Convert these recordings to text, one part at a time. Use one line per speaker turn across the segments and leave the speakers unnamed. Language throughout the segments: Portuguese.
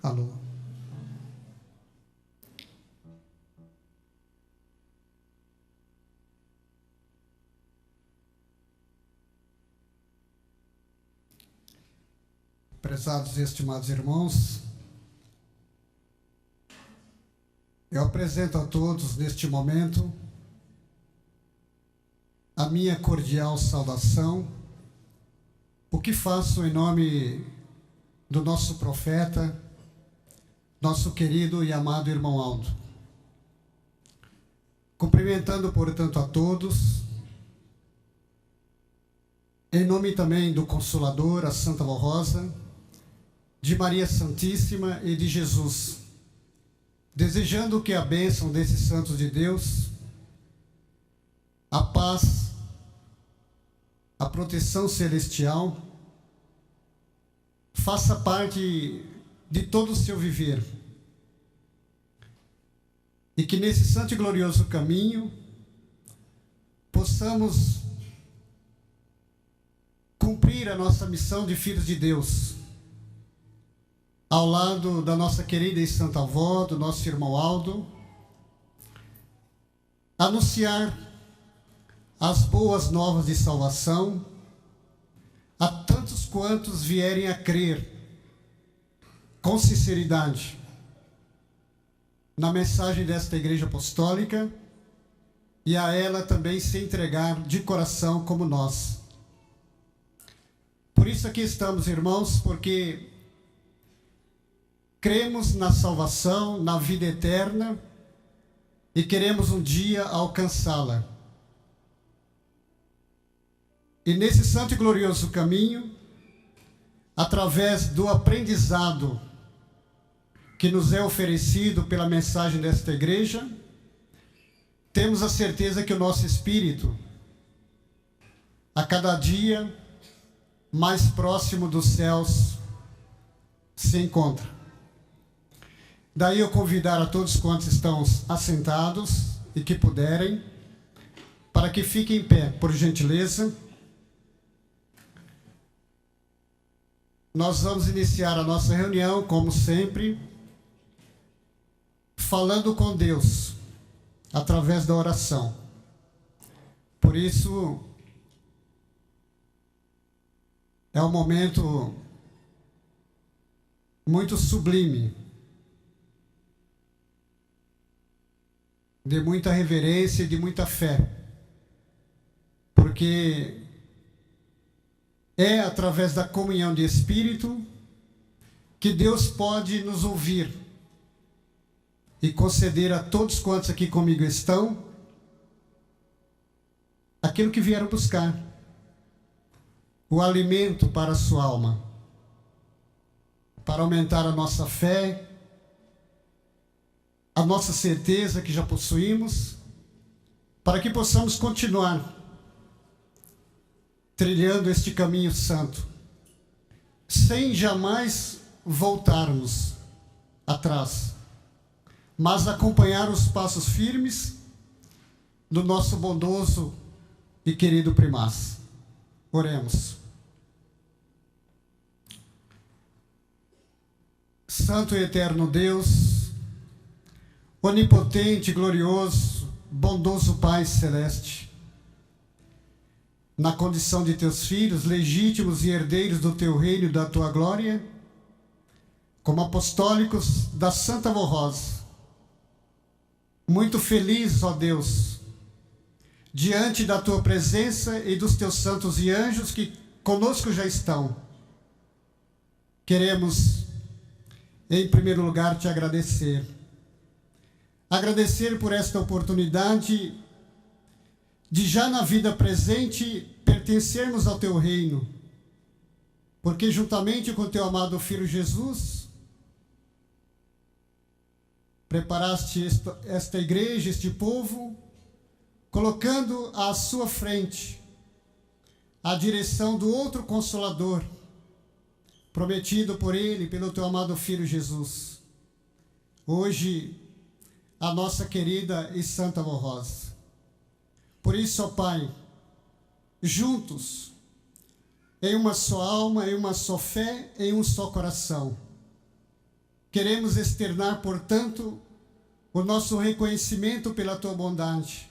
Alô. Prezados e estimados irmãos, eu apresento a todos neste momento a minha cordial saudação, o que faço em nome do nosso profeta, nosso querido e amado irmão Aldo. Cumprimentando, portanto, a todos, em nome também do Consolador, a Santa Vó Rosa, de Maria Santíssima e de Jesus, desejando que a bênção desses santos de Deus, a paz, a proteção celestial, faça parte de todo o seu viver. E que nesse santo e glorioso caminho possamos cumprir a nossa missão de filhos de Deus, ao lado da nossa querida e santa avó, do nosso irmão Aldo, anunciar as boas novas de salvação a tantos quantos vierem a crer com sinceridade na mensagem desta Igreja Apostólica e a ela também se entregar de coração como nós. Por isso aqui estamos, irmãos, porque cremos na salvação, na vida eterna e queremos um dia alcançá-la. E nesse santo e glorioso caminho, através do aprendizado que nos é oferecido pela mensagem desta igreja, temos a certeza que o nosso espírito, a cada dia mais próximo dos céus, se encontra. Daí eu convidar a todos quantos estão assentados e que puderem, para que fiquem em pé, por gentileza. Nós vamos iniciar a nossa reunião, como sempre, falando com Deus, através da oração. Por isso, é um momento muito sublime, de muita reverência e de muita fé, porque é através da comunhão de espírito que Deus pode nos ouvir e conceder a todos quantos aqui comigo estão aquilo que vieram buscar, o alimento para a sua alma, para aumentar a nossa fé, a nossa certeza que já possuímos, para que possamos continuar trilhando este caminho santo, sem jamais voltarmos atrás, mas acompanhar os passos firmes do nosso bondoso e querido primaz. Oremos. Santo e eterno Deus, onipotente, glorioso, bondoso Pai celeste, na condição de teus filhos, legítimos e herdeiros do teu reino e da tua glória, como apostólicos da Santa Vó Rosa, muito felizes, ó Deus, diante da tua presença e dos teus santos e anjos que conosco já estão. Queremos, em primeiro lugar, te agradecer. Agradecer por esta oportunidade de já na vida presente pertencermos ao teu reino, porque juntamente com teu amado Filho Jesus, preparaste esta igreja, este povo, colocando à sua frente a direção do outro Consolador, prometido por ele, pelo teu amado Filho Jesus. Hoje, a nossa querida e santa Vó Rosa. Por isso, ó Pai, juntos, em uma só alma, em uma só fé, em um só coração, Queremos externar, portanto, o nosso reconhecimento pela tua bondade,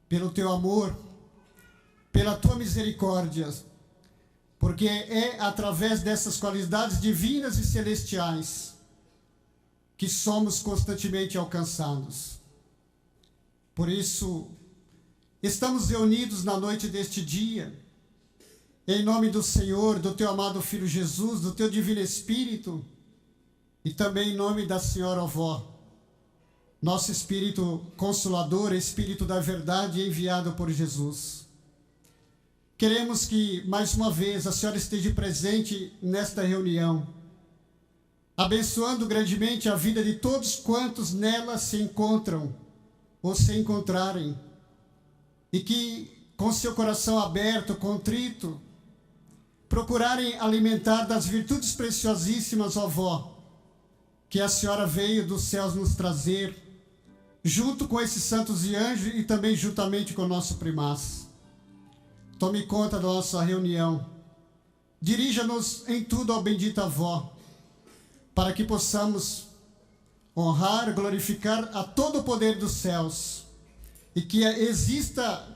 pelo teu amor, pela tua misericórdia, porque é através dessas qualidades divinas e celestiais que somos constantemente alcançados. Por isso, estamos reunidos na noite deste dia, em nome do Senhor, do teu amado Filho Jesus, do teu Divino Espírito, e também em nome da Senhora Avó, nosso Espírito Consolador, Espírito da Verdade enviado por Jesus. Queremos que, mais uma vez, a Senhora esteja presente nesta reunião, abençoando grandemente a vida de todos quantos nela se encontram ou se encontrarem, e que, com seu coração aberto, contrito, procurarem alimentar das virtudes preciosíssimas, ó Avó, que a Senhora veio dos céus nos trazer, junto com esses santos e anjos e também juntamente com o nosso primaz. Tome conta da nossa reunião. Dirija-nos em tudo, ó bendita Avó, para que possamos honrar, glorificar a todo o poder dos céus e que exista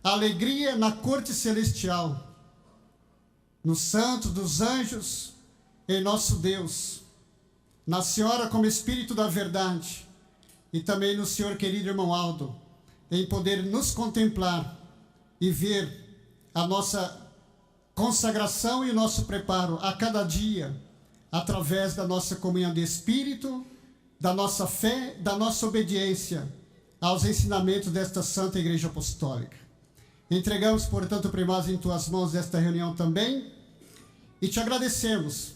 alegria na corte celestial, nos santos, dos anjos, em nosso Deus, na Senhora como Espírito da Verdade e também no Senhor querido irmão Aldo, em poder nos contemplar e ver a nossa consagração e o nosso preparo a cada dia, através da nossa comunhão de Espírito, da nossa fé, da nossa obediência aos ensinamentos desta Santa Igreja Apostólica. Entregamos, portanto, primaz em tuas mãos esta reunião também e te agradecemos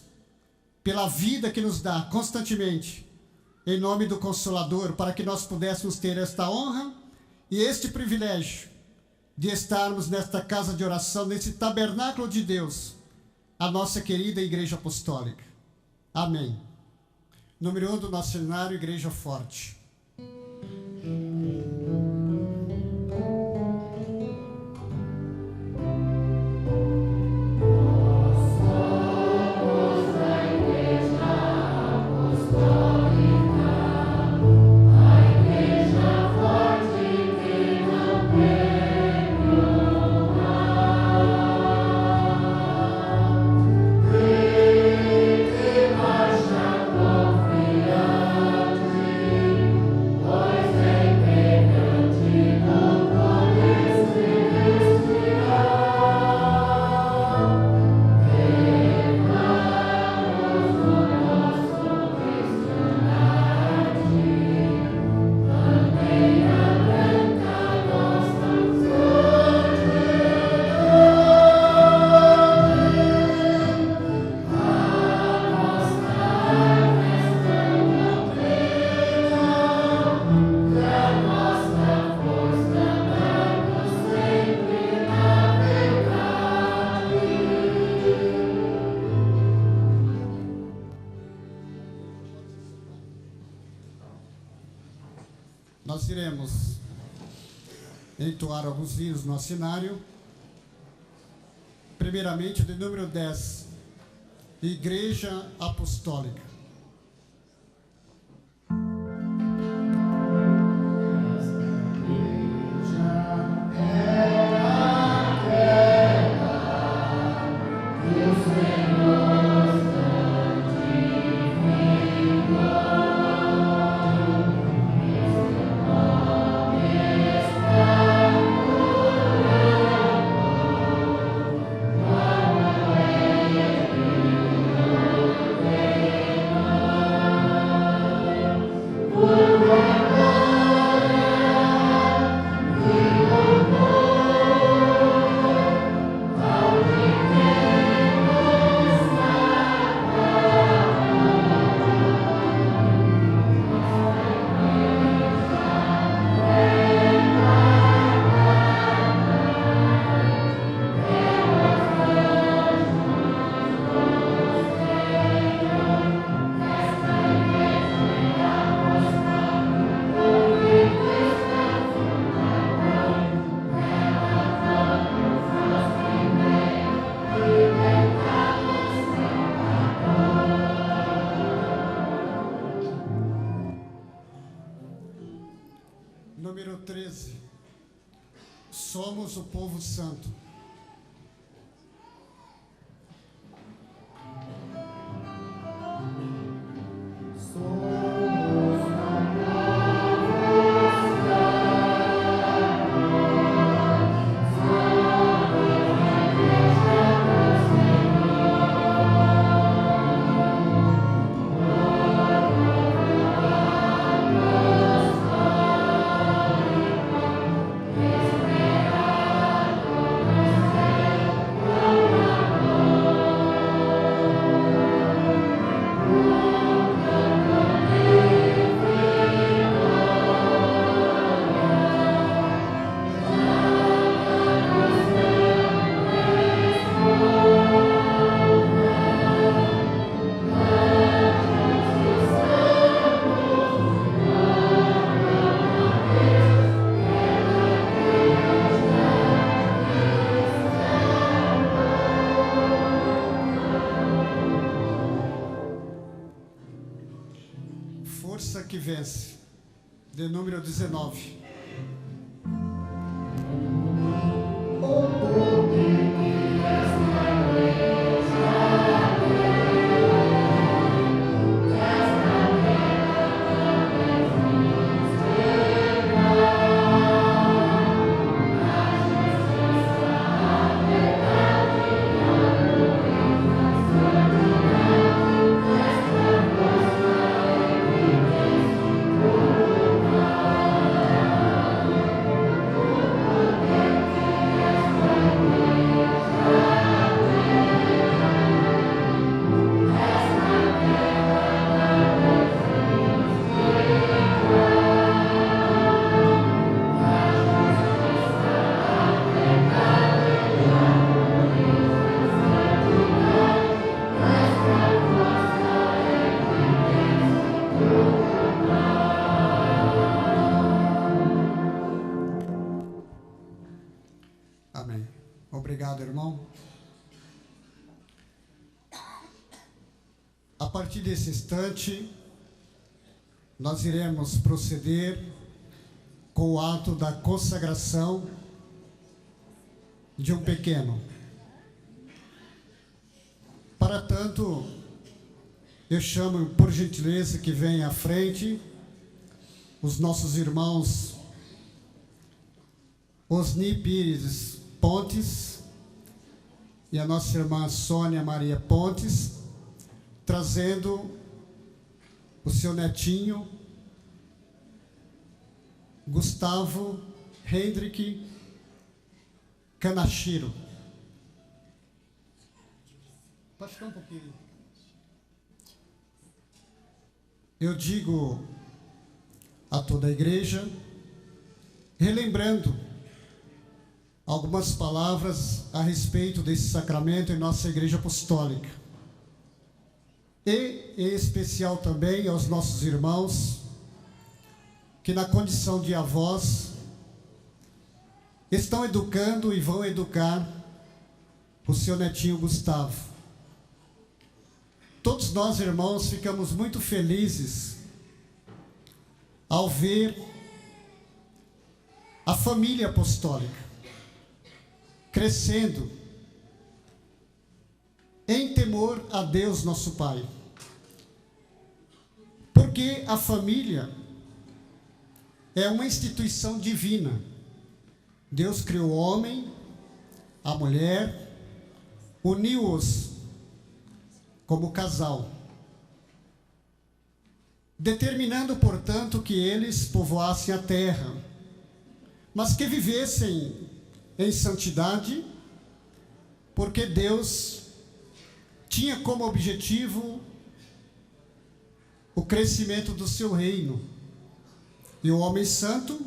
pela vida que nos dá constantemente, em nome do Consolador, para que nós pudéssemos ter esta honra e este privilégio de estarmos nesta casa de oração, nesse tabernáculo de Deus, a nossa querida Igreja Apostólica. Amém. Número 1 do nosso cenário, Igreja Forte. Nós iremos entoar alguns hinos no cenário. Primeiramente, de número 10, Igreja Apostólica. Somos o povo santo. Força que vence, de número 19. Amém. Obrigado, irmão. A partir desse instante, nós iremos proceder com o ato da consagração de um pequeno. Para tanto, eu chamo, por gentileza, que venha à frente os nossos irmãos Osni Pires Pontes e a nossa irmã Sônia Maria Pontes, trazendo o seu netinho, Gustavo Hendrick Kanashiro. Pode ficar um pouquinho. Eu digo a toda a igreja, relembrando algumas palavras a respeito desse sacramento em nossa Igreja Apostólica. E, em especial, também aos nossos irmãos que, na condição de avós, estão educando e vão educar o seu netinho Gustavo. Todos nós, irmãos, ficamos muito felizes ao ver a família apostólica crescendo em temor a Deus nosso Pai. Porque a família é uma instituição divina. Deus criou o homem, a mulher, uniu-os como casal, determinando, portanto, que eles povoassem a terra, mas que vivessem em santidade, porque Deus tinha como objetivo o crescimento do seu reino. E o homem santo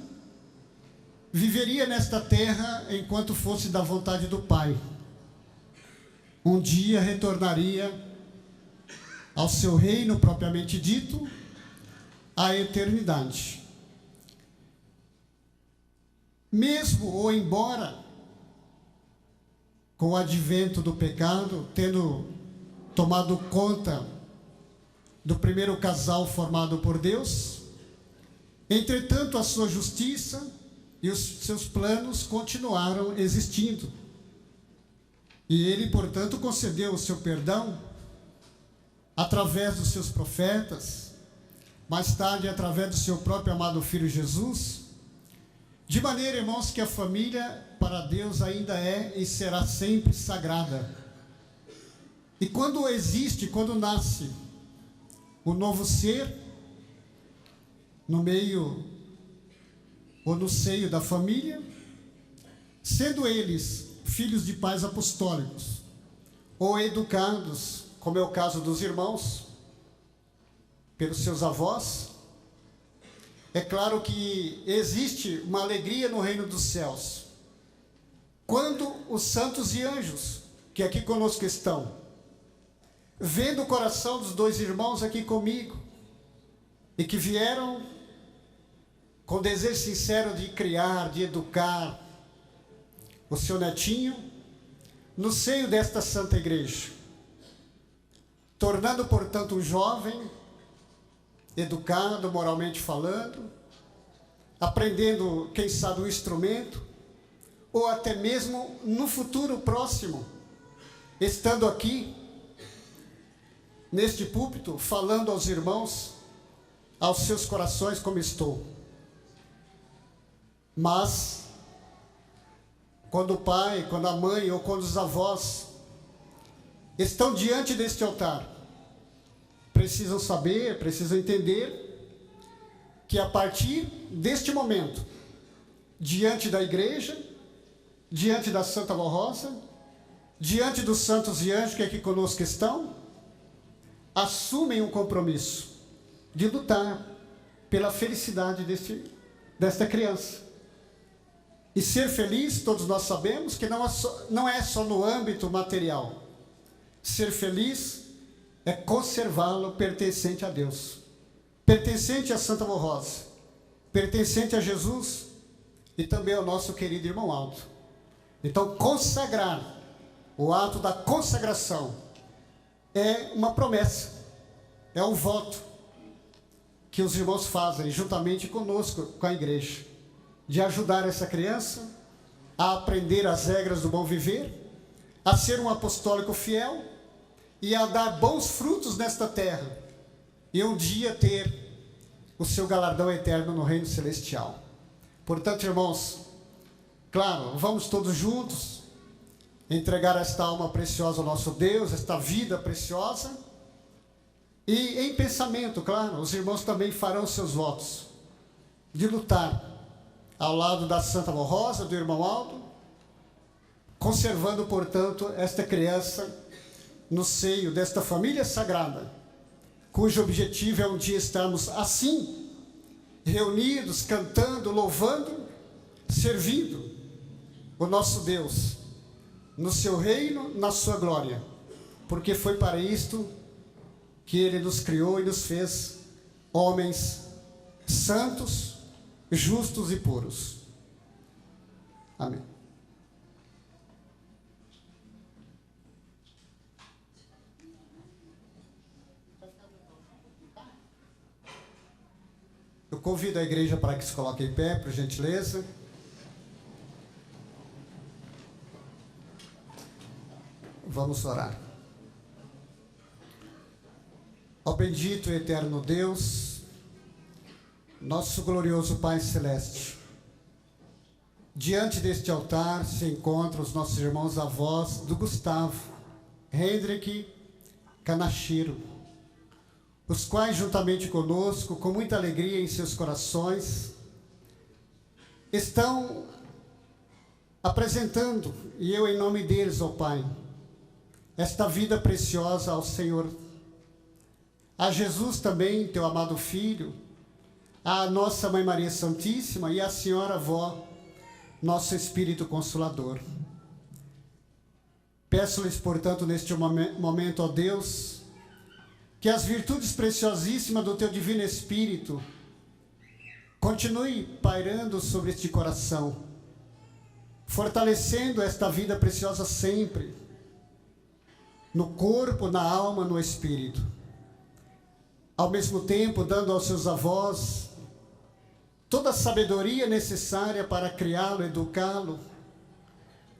viveria nesta terra enquanto fosse da vontade do Pai. Um dia retornaria ao seu reino propriamente dito, a eternidade. Mesmo ou embora, com o advento do pecado, tendo tomado conta do primeiro casal formado por Deus, entretanto a sua justiça e os seus planos continuaram existindo. E ele, portanto, concedeu o seu perdão através dos seus profetas, mais tarde através do seu próprio amado Filho Jesus, de maneira, irmãos, que a família para Deus ainda é e será sempre sagrada. E quando existe, quando nasce o novo ser no meio ou no seio da família, sendo eles filhos de pais apostólicos ou educados, como é o caso dos irmãos, pelos seus avós, é claro que existe uma alegria no reino dos céus, quando os santos e anjos, que aqui conosco estão, vendo o coração dos dois irmãos aqui comigo, e que vieram com desejo sincero de criar, de educar o seu netinho no seio desta santa igreja, tornando, portanto, um jovem educado, moralmente falando, aprendendo, quem sabe, um instrumento, ou até mesmo no futuro próximo, estando aqui, neste púlpito, falando aos irmãos, aos seus corações, como estou. Mas, quando o pai, quando a mãe ou quando os avós estão diante deste altar, precisam saber, precisam entender que a partir deste momento, diante da igreja, diante da Santa Vó Rosa, diante dos santos e anjos que aqui conosco estão, assumem um compromisso de lutar pela felicidade desta criança. E ser feliz, todos nós sabemos que não é só no âmbito material. Ser feliz é conservá-lo pertencente a Deus, pertencente a Santa Vó Rosa, pertencente a Jesus e também ao nosso querido irmão Aldo. Então, consagrar, o ato da consagração, é uma promessa, é um voto que os irmãos fazem juntamente conosco, com a igreja, de ajudar essa criança a aprender as regras do bom viver, a ser um apostólico fiel e a dar bons frutos nesta terra, e um dia ter o seu galardão eterno no reino celestial. Portanto, irmãos, claro, vamos todos juntos entregar esta alma preciosa ao nosso Deus, esta vida preciosa, e em pensamento, claro, os irmãos também farão seus votos de lutar ao lado da Santa Vó Rosa, do irmão Aldo, conservando, portanto, esta criança no seio desta família sagrada, cujo objetivo é um dia estarmos assim, reunidos, cantando, louvando, servindo o nosso Deus, no seu reino, na sua glória, porque foi para isto que Ele nos criou e nos fez homens santos, justos e puros. Amém. Eu convido a igreja para que se coloque em pé, por gentileza. Vamos orar. Ó bendito e eterno Deus, nosso glorioso Pai Celeste, diante deste altar se encontram os nossos irmãos avós do Gustavo, Hendrick, Canachiro, os quais, juntamente conosco, com muita alegria em seus corações, estão apresentando, e eu em nome deles, ó Pai, esta vida preciosa ao Senhor, a Jesus também, teu amado Filho, a nossa Mãe Maria Santíssima e a Senhora Vó, nosso Espírito Consolador. Peço-lhes, portanto, neste momento, ó Deus, que as virtudes preciosíssimas do teu Divino Espírito continue pairando sobre este coração, fortalecendo esta vida preciosa sempre, no corpo, na alma, no espírito. Ao mesmo tempo, dando aos seus avós toda a sabedoria necessária para criá-lo, educá-lo,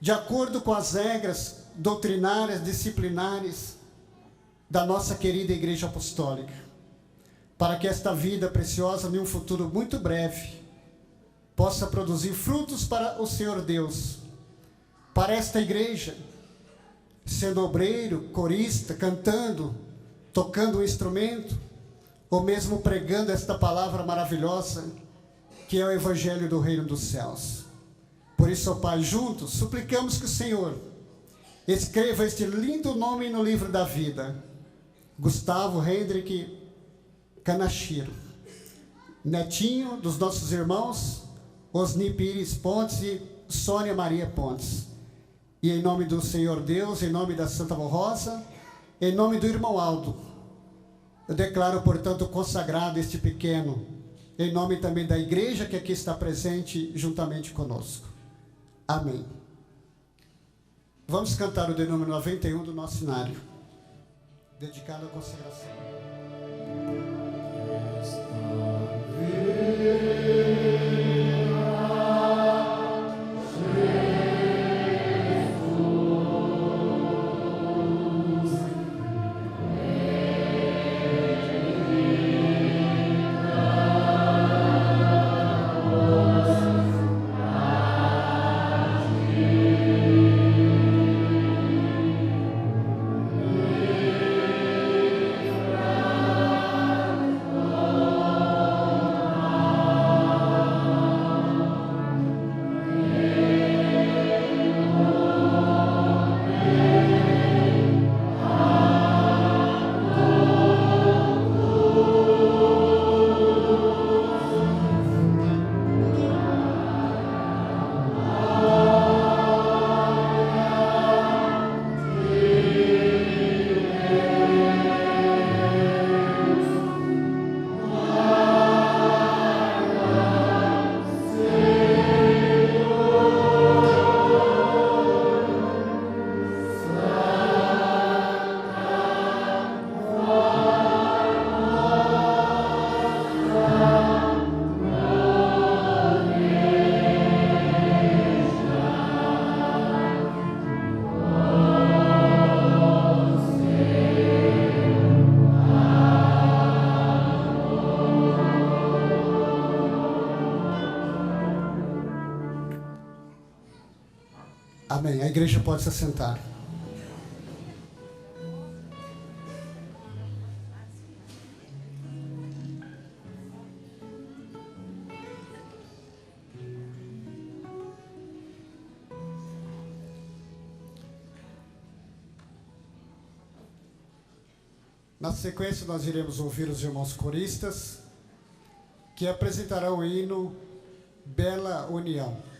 de acordo com as regras doutrinárias, disciplinares da nossa querida Igreja Apostólica, para que esta vida preciosa, em um futuro muito breve, possa produzir frutos para o Senhor Deus, para esta igreja, sendo obreiro, corista, cantando, tocando um instrumento, ou mesmo pregando esta palavra maravilhosa, que é o Evangelho do Reino dos Céus. Por isso, ó Pai, juntos, suplicamos que o Senhor escreva este lindo nome no livro da vida: Gustavo Hendrick Kanashiro, netinho dos nossos irmãos Osni Pires Pontes e Sônia Maria Pontes. E em nome do Senhor Deus, em nome da Santa Rosa, em nome do irmão Aldo, eu declaro, portanto, consagrado este pequeno, em nome também da igreja que aqui está presente juntamente conosco. Amém. Vamos cantar o de número 91 do nosso cenário, dedicado à consagração. Amém. A igreja pode se assentar. Na sequência, nós iremos ouvir os irmãos coristas, que apresentarão o hino Bela União.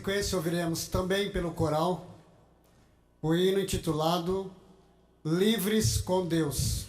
sequência, ouviremos também pelo coral o hino intitulado Livres com Deus.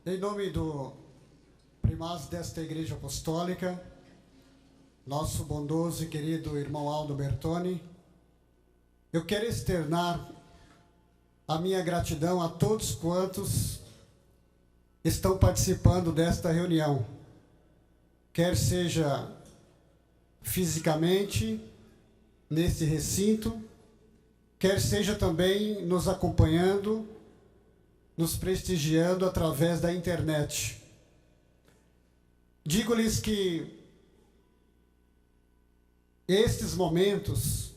Em nome do primaz desta Igreja Apostólica, nosso bondoso e querido irmão Aldo Bertoni, eu quero externar a minha gratidão a todos quantos estão participando desta reunião, quer seja fisicamente neste recinto, quer seja também nos acompanhando, nos prestigiando através da internet. Digo-lhes que estes momentos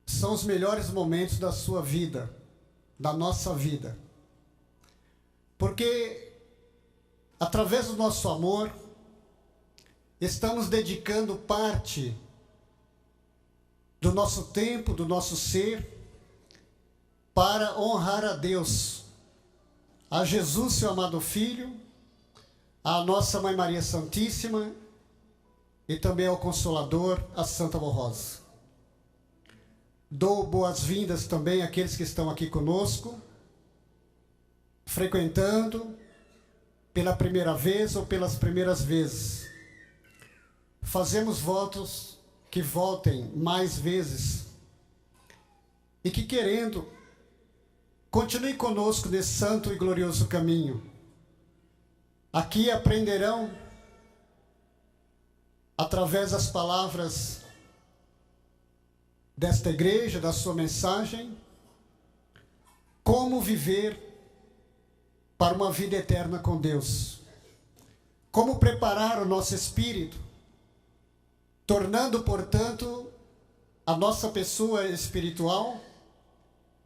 são os melhores momentos da sua vida, da nossa vida. Porque, através do nosso amor, estamos dedicando parte do nosso tempo, do nosso ser, para honrar a Deus, a Jesus, seu amado Filho, a nossa Mãe Maria Santíssima e também ao Consolador, a Santa Rosa. Dou boas-vindas também àqueles que estão aqui conosco, frequentando pela primeira vez ou pelas primeiras vezes. Fazemos votos que voltem mais vezes e que, querendo, continue conosco nesse santo e glorioso caminho. Aqui aprenderão, através das palavras desta igreja, da sua mensagem, como viver para uma vida eterna com Deus. Como preparar o nosso espírito, tornando, portanto, a nossa pessoa espiritual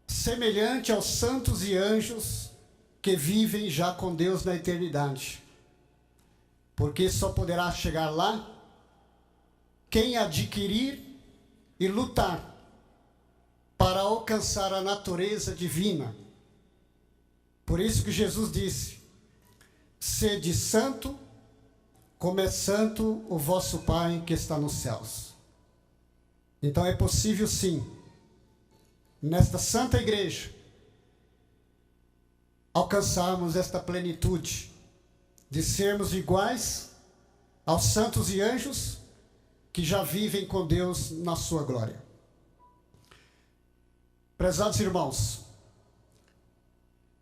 semelhante aos santos e anjos que vivem já com Deus na eternidade. Porque só poderá chegar lá quem adquirir e lutar para alcançar a natureza divina. Por isso que Jesus disse: sede santo, como é santo o vosso Pai que está nos céus. Então é possível sim, nesta santa igreja, alcançarmos esta plenitude de sermos iguais aos santos e anjos que já vivem com Deus na sua glória. Prezados irmãos,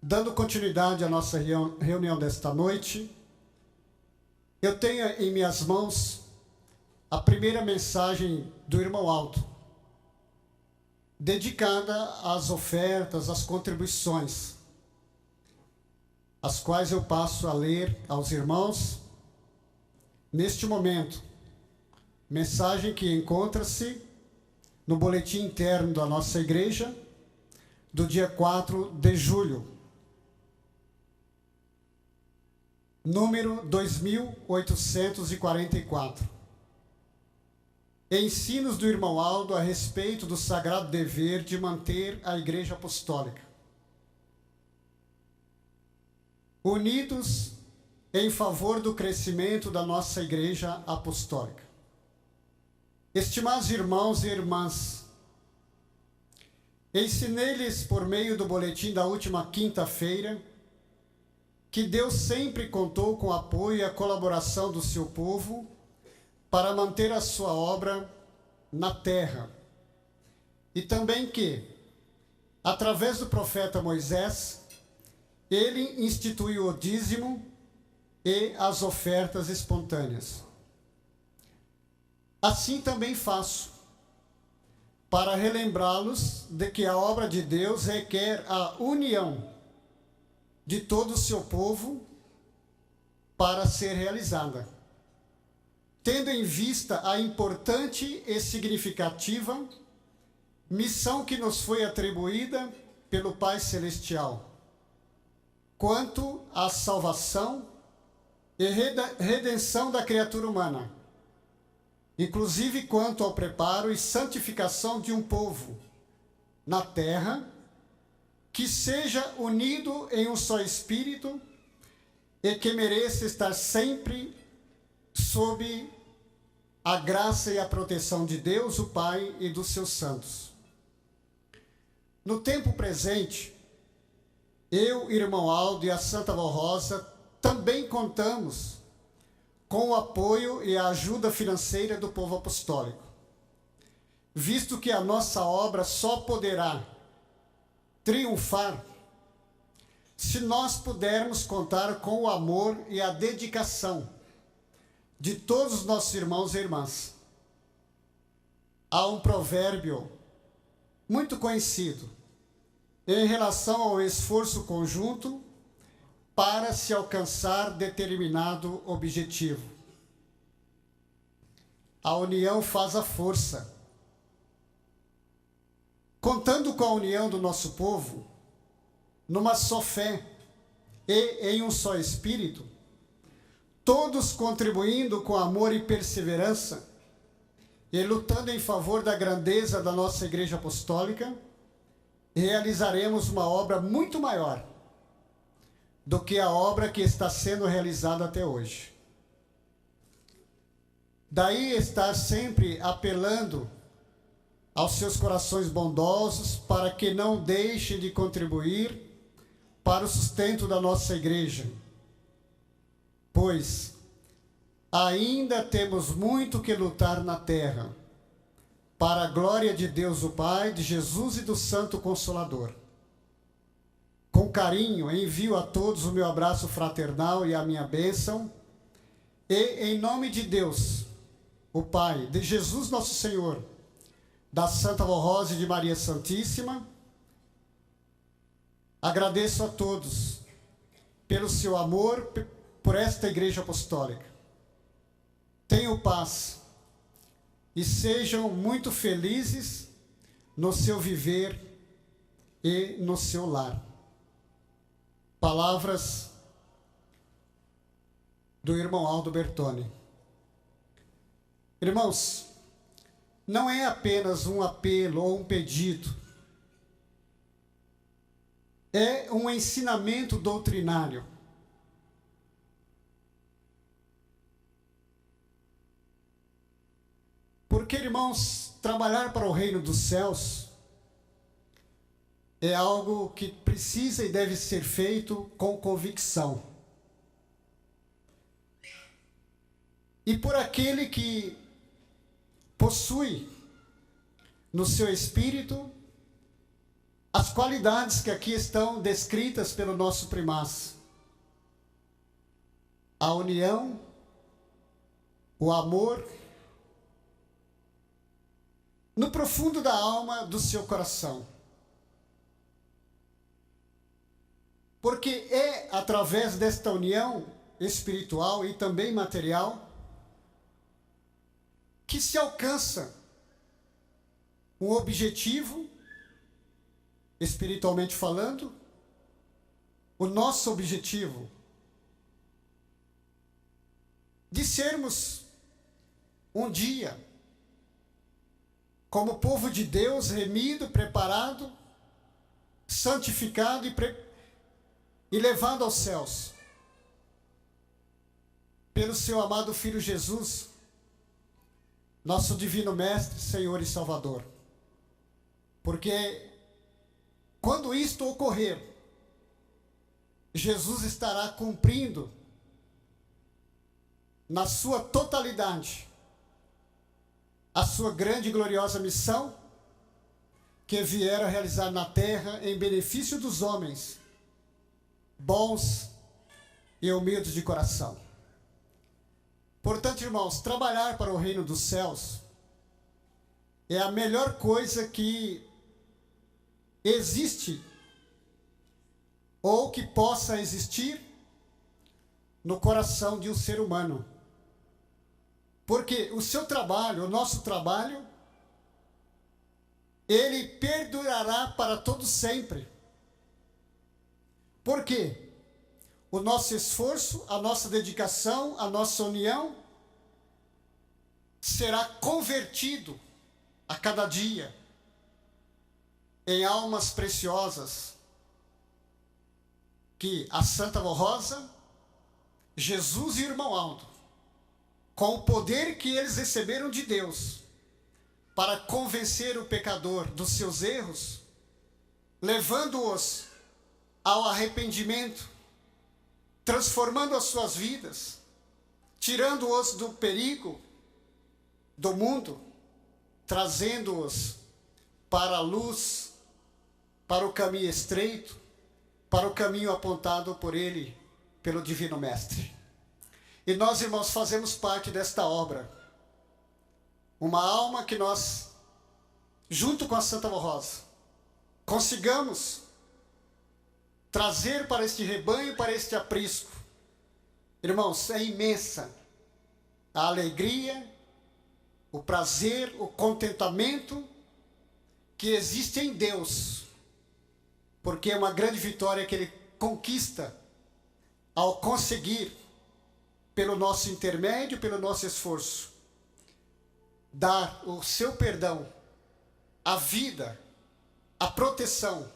dando continuidade à nossa reunião desta noite, eu tenho em minhas mãos a primeira mensagem do irmão Aldo, dedicada às ofertas, às contribuições, as quais eu passo a ler aos irmãos neste momento. Mensagem que encontra-se no boletim interno da nossa igreja, do dia 4 de julho, número 2844. Ensinos do irmão Aldo a respeito do sagrado dever de manter a Igreja Apostólica. Unidos em favor do crescimento da nossa Igreja Apostólica. Estimados irmãos e irmãs, ensinei-lhes por meio do boletim da última quinta-feira que Deus sempre contou com o apoio e a colaboração do seu povo para manter a sua obra na terra. E também que, através do profeta Moisés, ele instituiu o dízimo e as ofertas espontâneas. Assim também faço, para relembrá-los de que a obra de Deus requer a união de todo o seu povo para ser realizada, tendo em vista a importante e significativa missão que nos foi atribuída pelo Pai Celestial, quanto à salvação e redenção da criatura humana, inclusive quanto ao preparo e santificação de um povo na terra, que seja unido em um só espírito e que mereça estar sempre sob a graça e a proteção de Deus, o Pai, e dos seus santos. No tempo presente, eu, irmão Aldo e a Santa Vó Rosa também contamos com o apoio e a ajuda financeira do povo apostólico, visto que a nossa obra só poderá triunfar se nós pudermos contar com o amor e a dedicação de todos os nossos irmãos e irmãs. Há um provérbio muito conhecido em relação ao esforço conjunto para se alcançar determinado objetivo. A união faz a força. Contando com a união do nosso povo, numa só fé e em um só espírito, todos contribuindo com amor e perseverança e lutando em favor da grandeza da nossa Igreja Apostólica, realizaremos uma obra muito maior do que a obra que está sendo realizada até hoje. Daí estar sempre apelando aos seus corações bondosos para que não deixem de contribuir para o sustento da nossa igreja, pois ainda temos muito que lutar na terra, para a glória de Deus o Pai, de Jesus e do Santo Consolador. Com carinho, envio a todos o meu abraço fraternal e a minha bênção, e em nome de Deus, o Pai, de Jesus nosso Senhor, da Santa Vó Rosa e de Maria Santíssima, agradeço a todos pelo seu amor por esta Igreja Apostólica. Tenham paz e sejam muito felizes no seu viver e no seu lar. Palavras do irmão Aldo Bertoni. Irmãos, não é apenas um apelo ou um pedido, é um ensinamento doutrinário. Porque, irmãos, trabalhar para o reino dos céus é algo que precisa e deve ser feito com convicção. E por aquele que possui no seu espírito as qualidades que aqui estão descritas pelo nosso primaz: a união, o amor, no profundo da alma do seu coração. Porque é através desta união espiritual e também material que se alcança um objetivo, espiritualmente falando, o nosso objetivo de sermos um dia, como povo de Deus, remido, preparado, santificado e levado aos céus pelo seu amado Filho Jesus, nosso divino Mestre, Senhor e Salvador. Porque quando isto ocorrer, Jesus estará cumprindo na sua totalidade a sua grande e gloriosa missão que vier a realizar na terra em benefício dos homens bons e humildes de coração. Portanto, irmãos, trabalhar para o reino dos céus é a melhor coisa que existe ou que possa existir no coração de um ser humano. Porque o seu trabalho, o nosso trabalho, ele perdurará para todo sempre. Por quê? O nosso esforço, a nossa dedicação, a nossa união será convertido a cada dia em almas preciosas que a Santa Vó Rosa, Jesus e o irmão Aldo, com o poder que eles receberam de Deus para convencer o pecador dos seus erros, levando-os ao arrependimento, transformando as suas vidas, tirando-os do perigo do mundo, trazendo-os para a luz, para o caminho estreito, para o caminho apontado por Ele, pelo Divino Mestre. E nós, irmãos, fazemos parte desta obra. Uma alma que nós, junto com a Santa Rosa, consigamos trazer para este rebanho, para este aprisco. Irmãos, é imensa a alegria, o prazer, o contentamento que existe em Deus, porque é uma grande vitória que Ele conquista ao conseguir, pelo nosso intermédio, pelo nosso esforço, dar o seu perdão, a vida, a proteção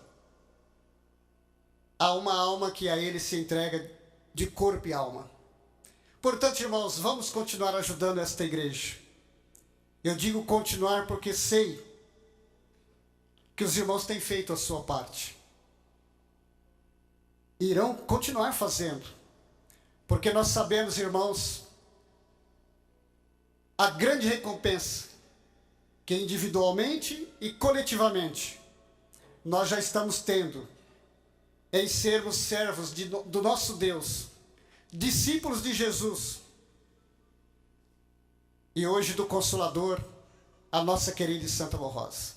a uma alma que a Ele se entrega de corpo e alma. Portanto, irmãos, vamos continuar ajudando esta igreja. Eu digo continuar porque sei que os irmãos têm feito a sua parte. Irão continuar fazendo, porque nós sabemos, irmãos, a grande recompensa que individualmente e coletivamente nós já estamos tendo em sermos servos do nosso Deus, discípulos de Jesus, e hoje do Consolador, a nossa querida Santa Rosa.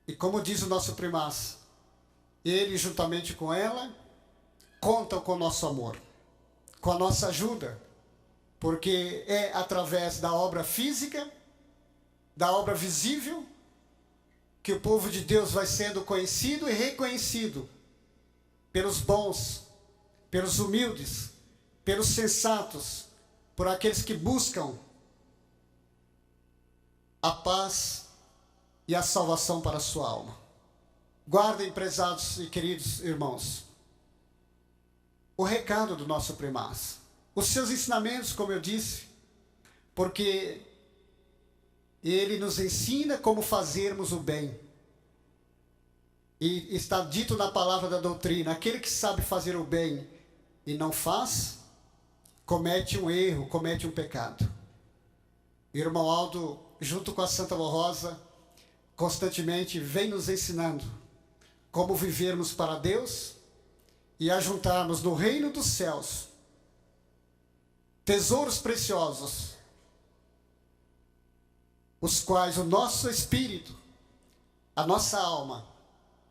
E como diz o nosso primaz, Ele, juntamente com ela, contam com o nosso amor, com a nossa ajuda, porque é através da obra física, da obra visível, que o povo de Deus vai sendo conhecido e reconhecido pelos bons, pelos humildes, pelos sensatos, por aqueles que buscam a paz e a salvação para a sua alma. Guardem, prezados e queridos irmãos, o recado do nosso primaz, os seus ensinamentos, como eu disse, porque ele nos ensina como fazermos o bem. E está dito na palavra da doutrina, aquele que sabe fazer o bem e não faz, comete um erro, comete um pecado. Irmão Aldo, junto com a Santa Rosa, constantemente vem nos ensinando como vivermos para Deus e ajuntarmos no reino dos céus tesouros preciosos, os quais o nosso espírito, a nossa alma,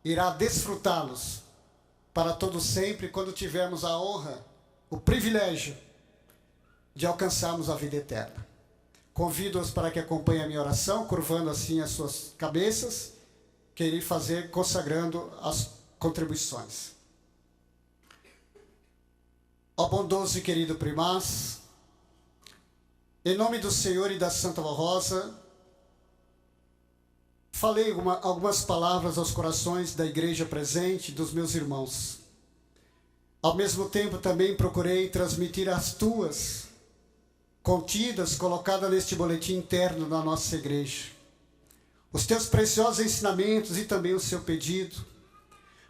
irá desfrutá-los para todo sempre, quando tivermos a honra, o privilégio de alcançarmos a vida eterna. Convido-os para que acompanhem a minha oração, curvando assim as suas cabeças, que irei fazer consagrando as contribuições. Ó bondoso e querido primaz, em nome do Senhor e da Santa Rosa, falei algumas palavras aos corações da igreja presente, dos meus irmãos. Ao mesmo tempo também procurei transmitir as tuas, contidas, colocadas neste boletim interno da nossa igreja, os teus preciosos ensinamentos e também o seu pedido,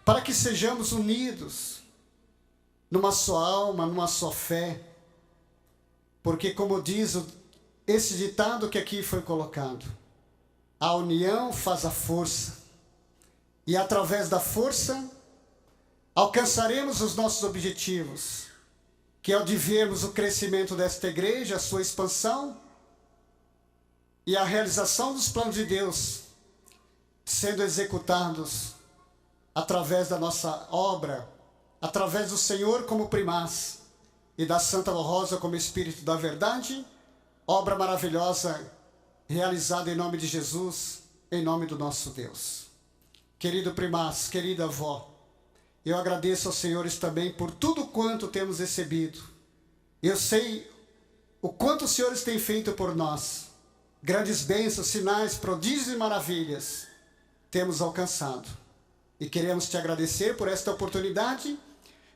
para que sejamos unidos numa só alma, numa só fé, porque como diz esse ditado que aqui foi colocado, a união faz a força, e através da força alcançaremos os nossos objetivos, que é o de vermos o crescimento desta igreja, a sua expansão e a realização dos planos de Deus sendo executados através da nossa obra, através do Senhor como primaz e da Santa Rosa como Espírito da Verdade, obra maravilhosa realizada em nome de Jesus, em nome do nosso Deus. Querido primaz, querida avó, eu agradeço aos senhores também por tudo quanto temos recebido. Eu sei o quanto os senhores têm feito por nós. Grandes bênçãos, sinais, prodígios e maravilhas temos alcançado. E queremos te agradecer por esta oportunidade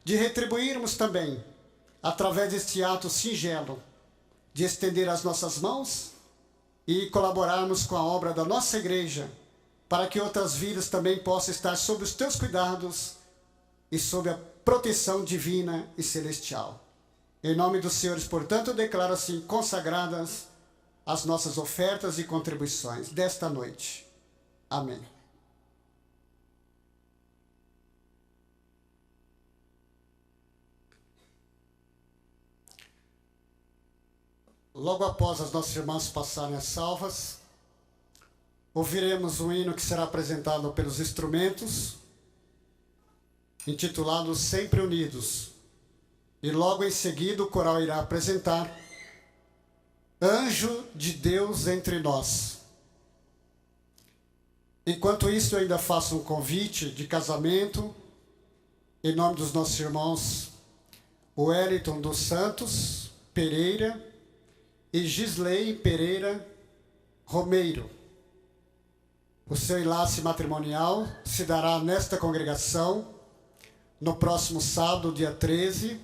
de retribuirmos também, através deste ato singelo, de estender as nossas mãos e colaborarmos com a obra da nossa igreja, para que outras vidas também possam estar sob os teus cuidados e sob a proteção divina e celestial. Em nome dos senhores, portanto, declaro assim consagradas as nossas ofertas e contribuições desta noite. Amém. Logo após as nossas irmãs passarem as salvas, ouviremos um hino que será apresentado pelos instrumentos, intitulado Sempre Unidos. E logo em seguida o coral irá apresentar Anjo de Deus entre nós. Enquanto isso, eu ainda faço um convite de casamento, em nome dos nossos irmãos Wellington dos Santos Pereira e Gisley Pereira Romeiro. O seu enlace matrimonial se dará nesta congregação no próximo sábado, dia 13,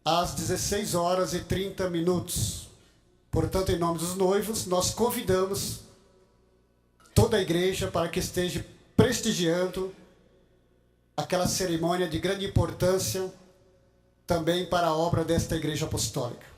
às 16h30. Portanto, em nome dos noivos, nós convidamos toda a igreja para que esteja prestigiando aquela cerimônia de grande importância também para a obra desta igreja apostólica.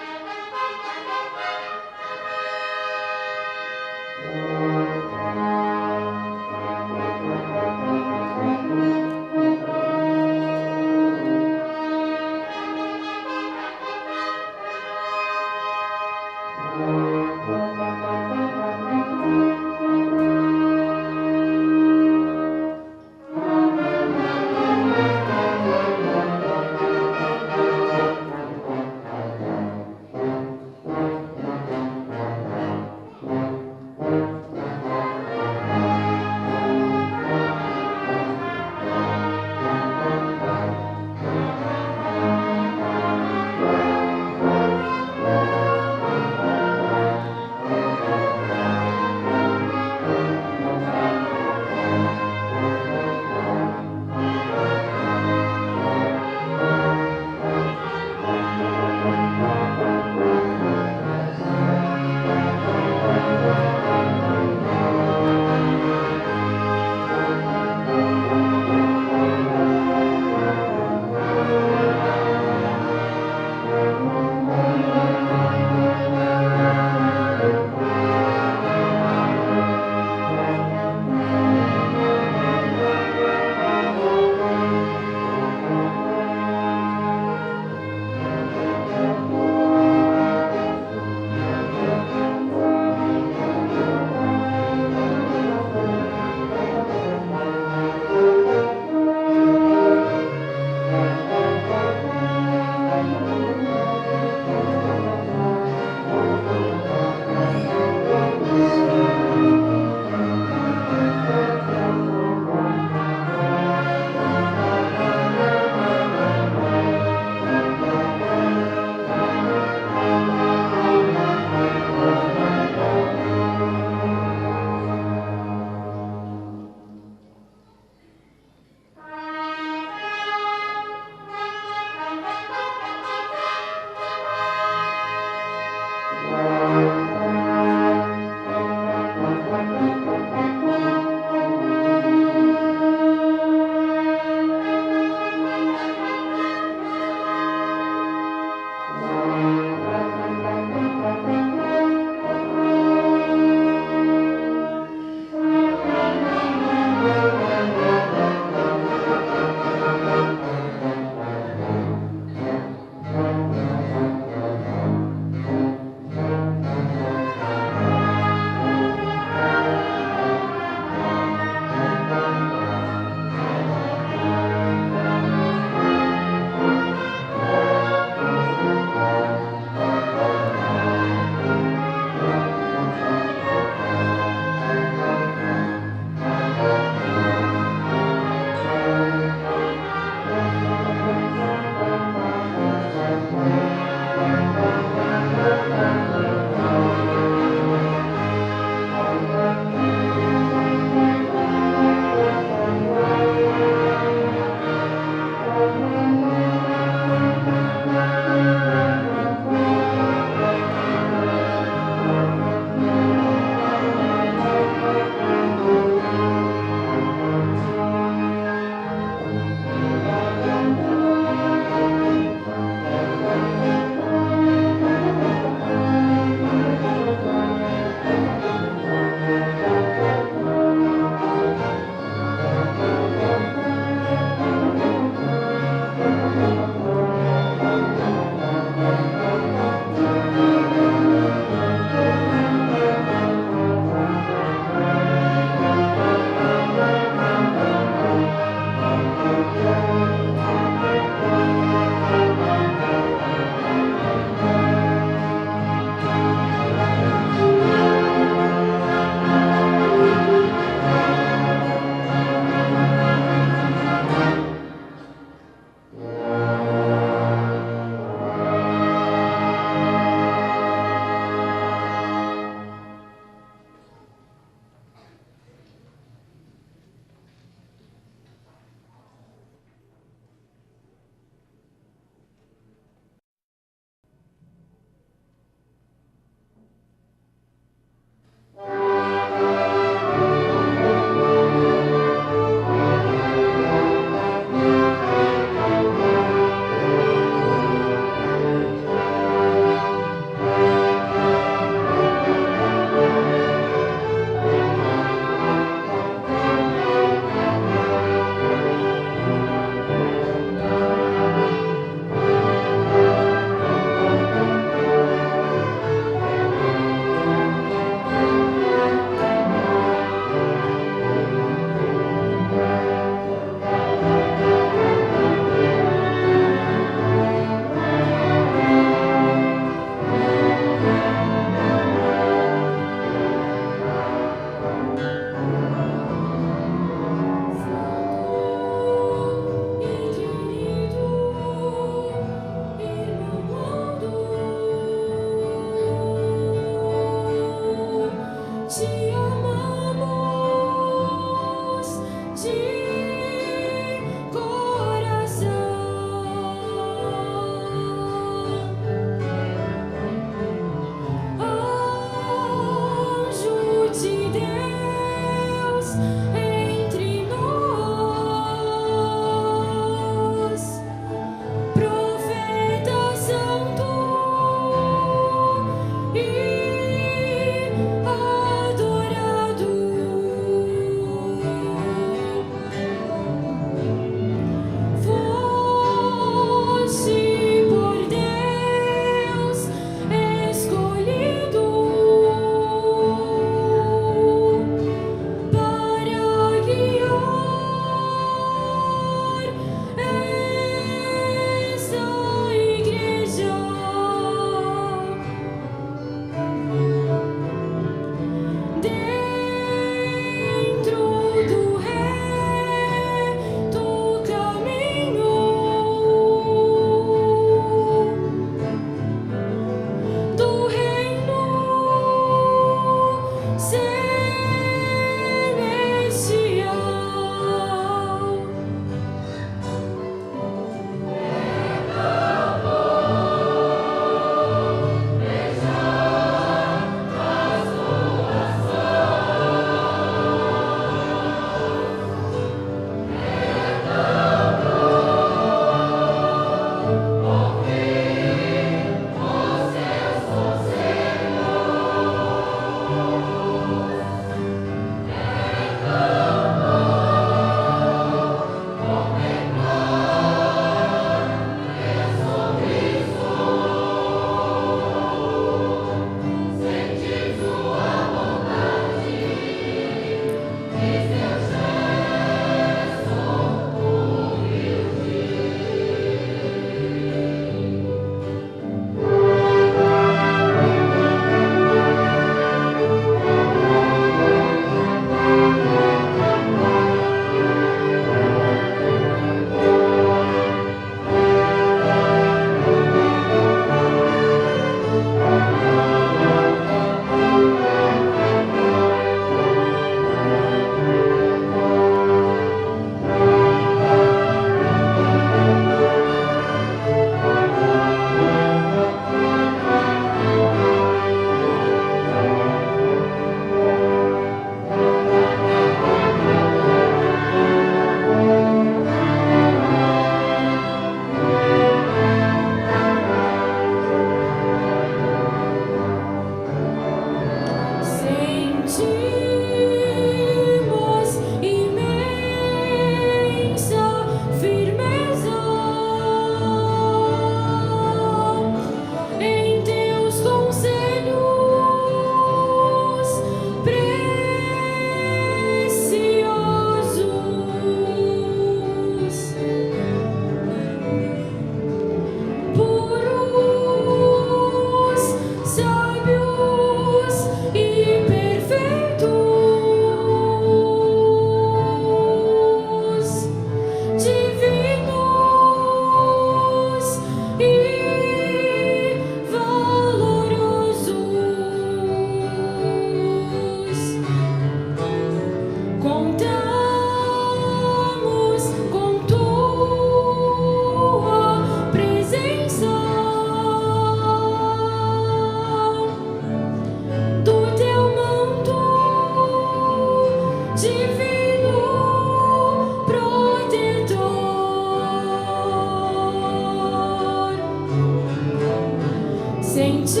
Sem ti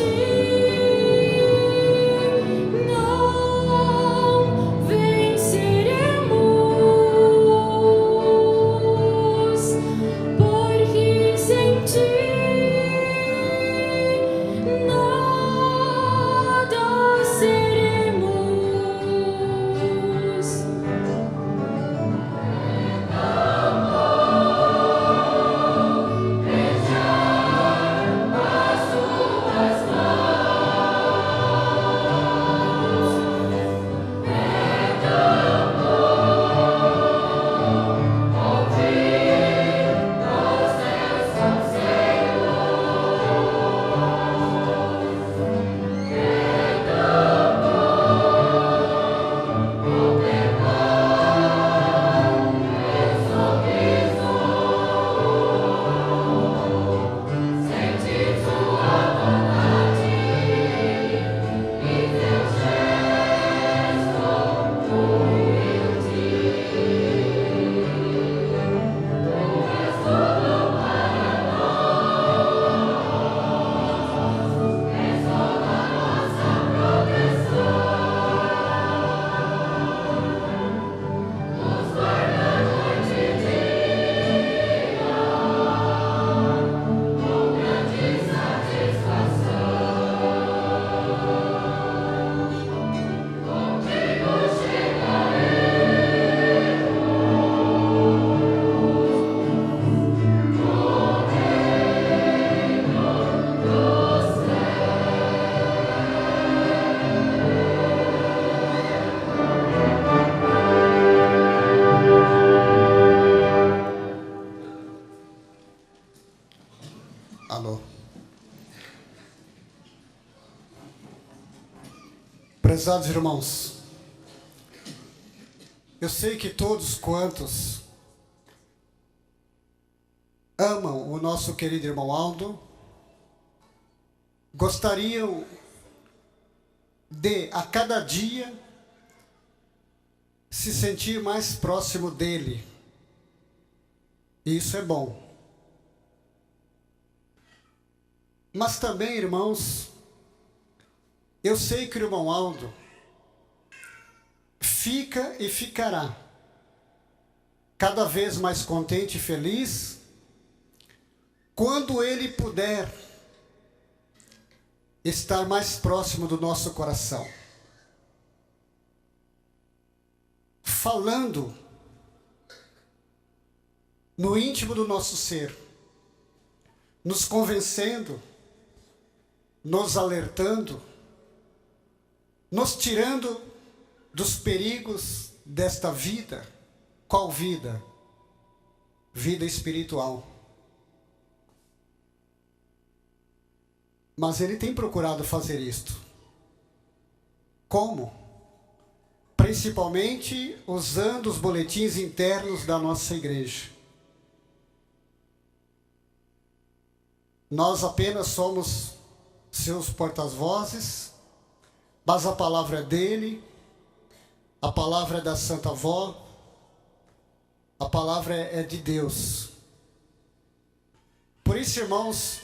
não venceremos, porque sem ti nada seremos.
Alô. Prezados irmãos, eu sei que todos quantos amam o nosso querido irmão Aldo gostariam de, a cada dia, se sentir mais próximo dele. E isso é bom. Mas também, irmãos, eu sei que o irmão Aldo fica e ficará cada vez mais contente e feliz quando ele puder estar mais próximo do nosso coração, falando no íntimo do nosso ser, nos convencendo, nos alertando, nos tirando dos perigos desta vida. Qual vida? Vida espiritual. Mas ele tem procurado fazer isto. Como? Principalmente usando os boletins internos da nossa igreja. Nós apenas somos seus porta-vozes, mas a palavra é dele, a palavra é da Santa Avó, a palavra é de Deus. Por isso, irmãos,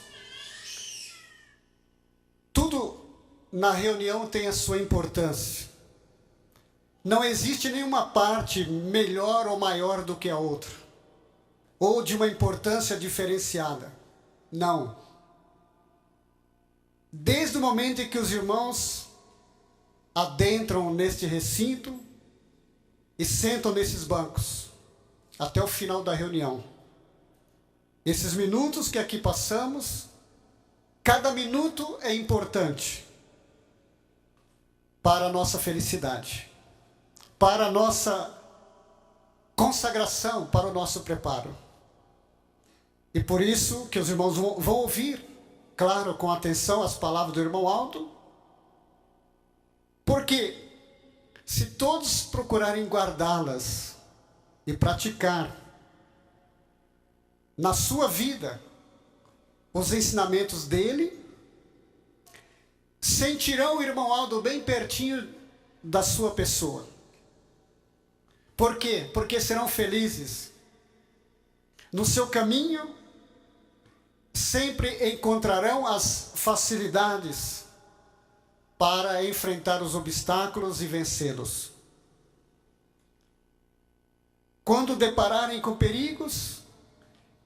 tudo na reunião tem a sua importância. Não existe nenhuma parte melhor ou maior do que a outra, ou de uma importância diferenciada. Não. Desde o momento em que os irmãos adentram neste recinto e sentam nesses bancos, até o final da reunião, esses minutos que aqui passamos, cada minuto é importante para a nossa felicidade, para a nossa consagração, para o nosso preparo. E por isso que os irmãos vão ouvir, claro, com atenção, as palavras do irmão Aldo, porque se todos procurarem guardá-las e praticar na sua vida os ensinamentos dele, sentirão o irmão Aldo bem pertinho da sua pessoa. Por quê? Porque serão felizes. No seu caminho, sempre encontrarão as facilidades para enfrentar os obstáculos e vencê-los. Quando depararem com perigos,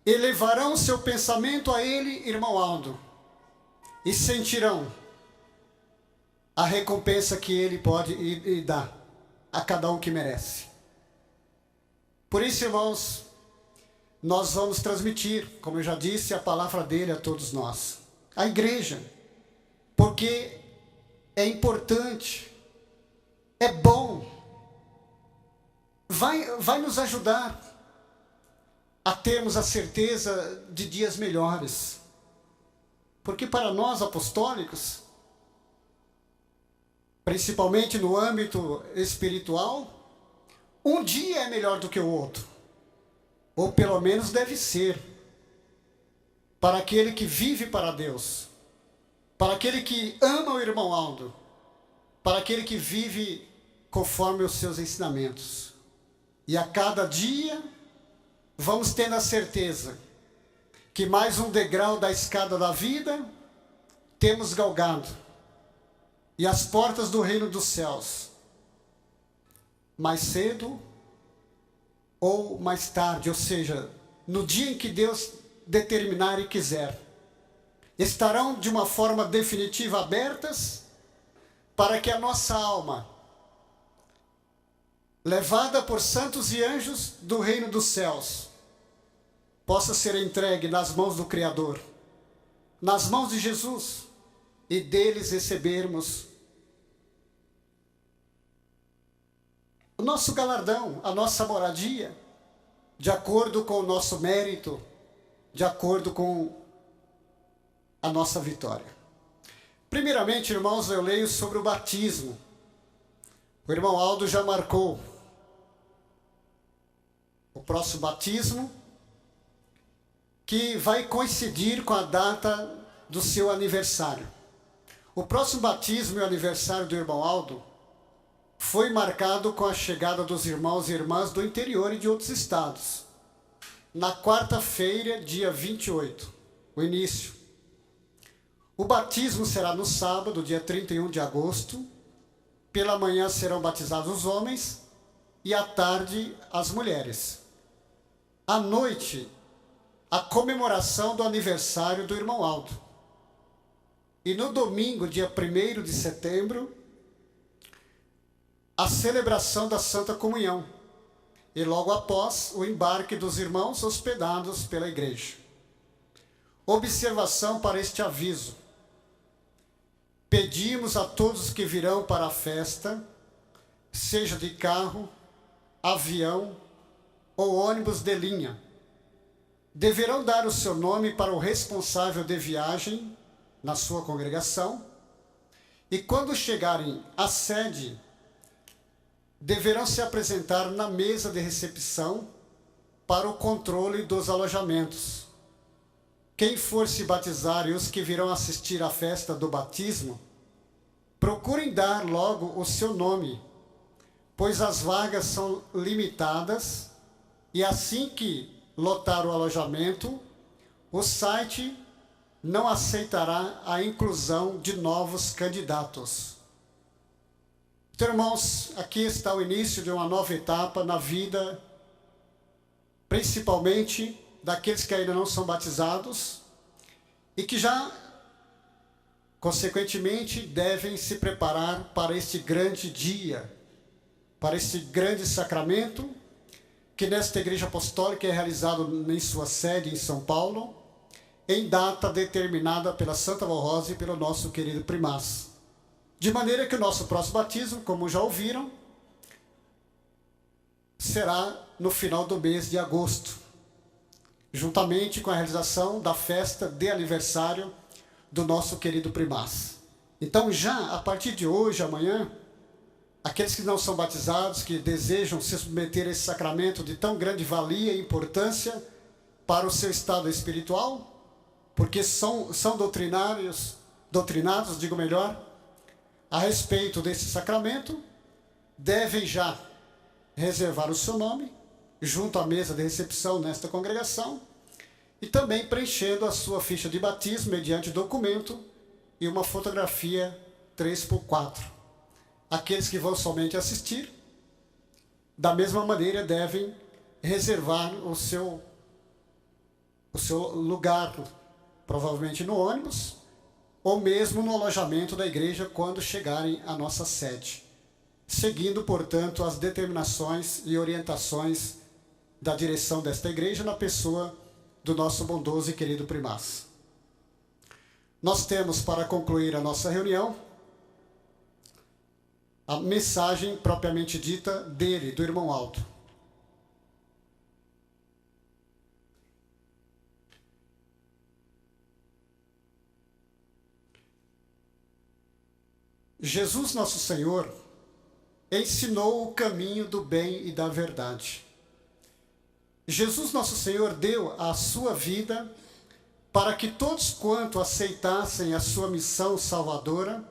elevarão seu pensamento a ele, irmão Aldo, e sentirão a recompensa que ele pode e dá a cada um que merece. Por isso, irmãos, nós vamos transmitir, como eu já disse, a palavra dele a todos nós, a igreja, porque é importante, é bom, vai nos ajudar a termos a certeza de dias melhores. Porque para nós apostólicos, principalmente no âmbito espiritual, um dia é melhor do que o outro, ou pelo menos deve ser, para aquele que vive para Deus, para aquele que ama o irmão Aldo, para aquele que vive conforme os seus ensinamentos. E a cada dia vamos tendo a certeza que mais um degrau da escada da vida temos galgado, e as portas do reino dos céus, mais cedo ou mais tarde, ou seja, no dia em que Deus determinar e quiser, estarão de uma forma definitiva abertas para que a nossa alma, levada por santos e anjos do reino dos céus, possa ser entregue nas mãos do Criador, nas mãos de Jesus, e deles recebermos o nosso galardão, a nossa moradia, de acordo com o nosso mérito, de acordo com a nossa vitória. Primeiramente, irmãos, eu leio sobre o batismo. O irmão Aldo já marcou o próximo batismo, que vai coincidir com a data do seu aniversário. O próximo batismo e o aniversário do irmão Aldo foi marcado com a chegada dos irmãos e irmãs do interior e de outros estados. Na quarta-feira, dia 28, o início. O batismo será no sábado, dia 31 de agosto. Pela manhã serão batizados os homens e à tarde as mulheres. À noite, a comemoração do aniversário do irmão Aldo. E no domingo, dia 1º de setembro, a celebração da Santa Comunhão. E logo após, o embarque dos irmãos hospedados pela igreja. Observação para este aviso. Pedimos a todos que virão para a festa, seja de carro, avião ou ônibus de linha, deverão dar o seu nome para o responsável de viagem na sua congregação, e quando chegarem à sede, deverão se apresentar na mesa de recepção para o controle dos alojamentos. Quem for se batizar e os que virão assistir à festa do batismo, procurem dar logo o seu nome, pois as vagas são limitadas, e assim que lotar o alojamento, o site não aceitará a inclusão de novos candidatos. Então, irmãos, aqui está o início de uma nova etapa na vida, principalmente daqueles que ainda não são batizados e que já, consequentemente, devem se preparar para este grande dia, para este grande sacramento, que nesta igreja apostólica é realizado em sua sede em São Paulo, em data determinada pela Santa Vó Rosa e pelo nosso querido primaz. De maneira que o nosso próximo batismo, como já ouviram, será no final do mês de agosto, juntamente com a realização da festa de aniversário do nosso querido primaz. Então, já a partir de hoje, amanhã, aqueles que não são batizados, que desejam se submeter a esse sacramento de tão grande valia e importância para o seu estado espiritual, porque são doutrinados, digo melhor, a respeito desse sacramento, devem já reservar o seu nome junto à mesa de recepção nesta congregação e também preenchendo a sua ficha de batismo mediante documento e uma fotografia 3x4. Aqueles que vão somente assistir, da mesma maneira, devem reservar o seu lugar, provavelmente no ônibus, ou mesmo no alojamento da igreja quando chegarem à nossa sede, seguindo, portanto, as determinações e orientações da direção desta igreja na pessoa do nosso bondoso e querido primaz. Nós temos, para concluir a nossa reunião, a mensagem propriamente dita dele, do irmão Aldo. Jesus, nosso Senhor, ensinou o caminho do bem e da verdade. Jesus, nosso Senhor, deu a sua vida para que todos quanto aceitassem a sua missão salvadora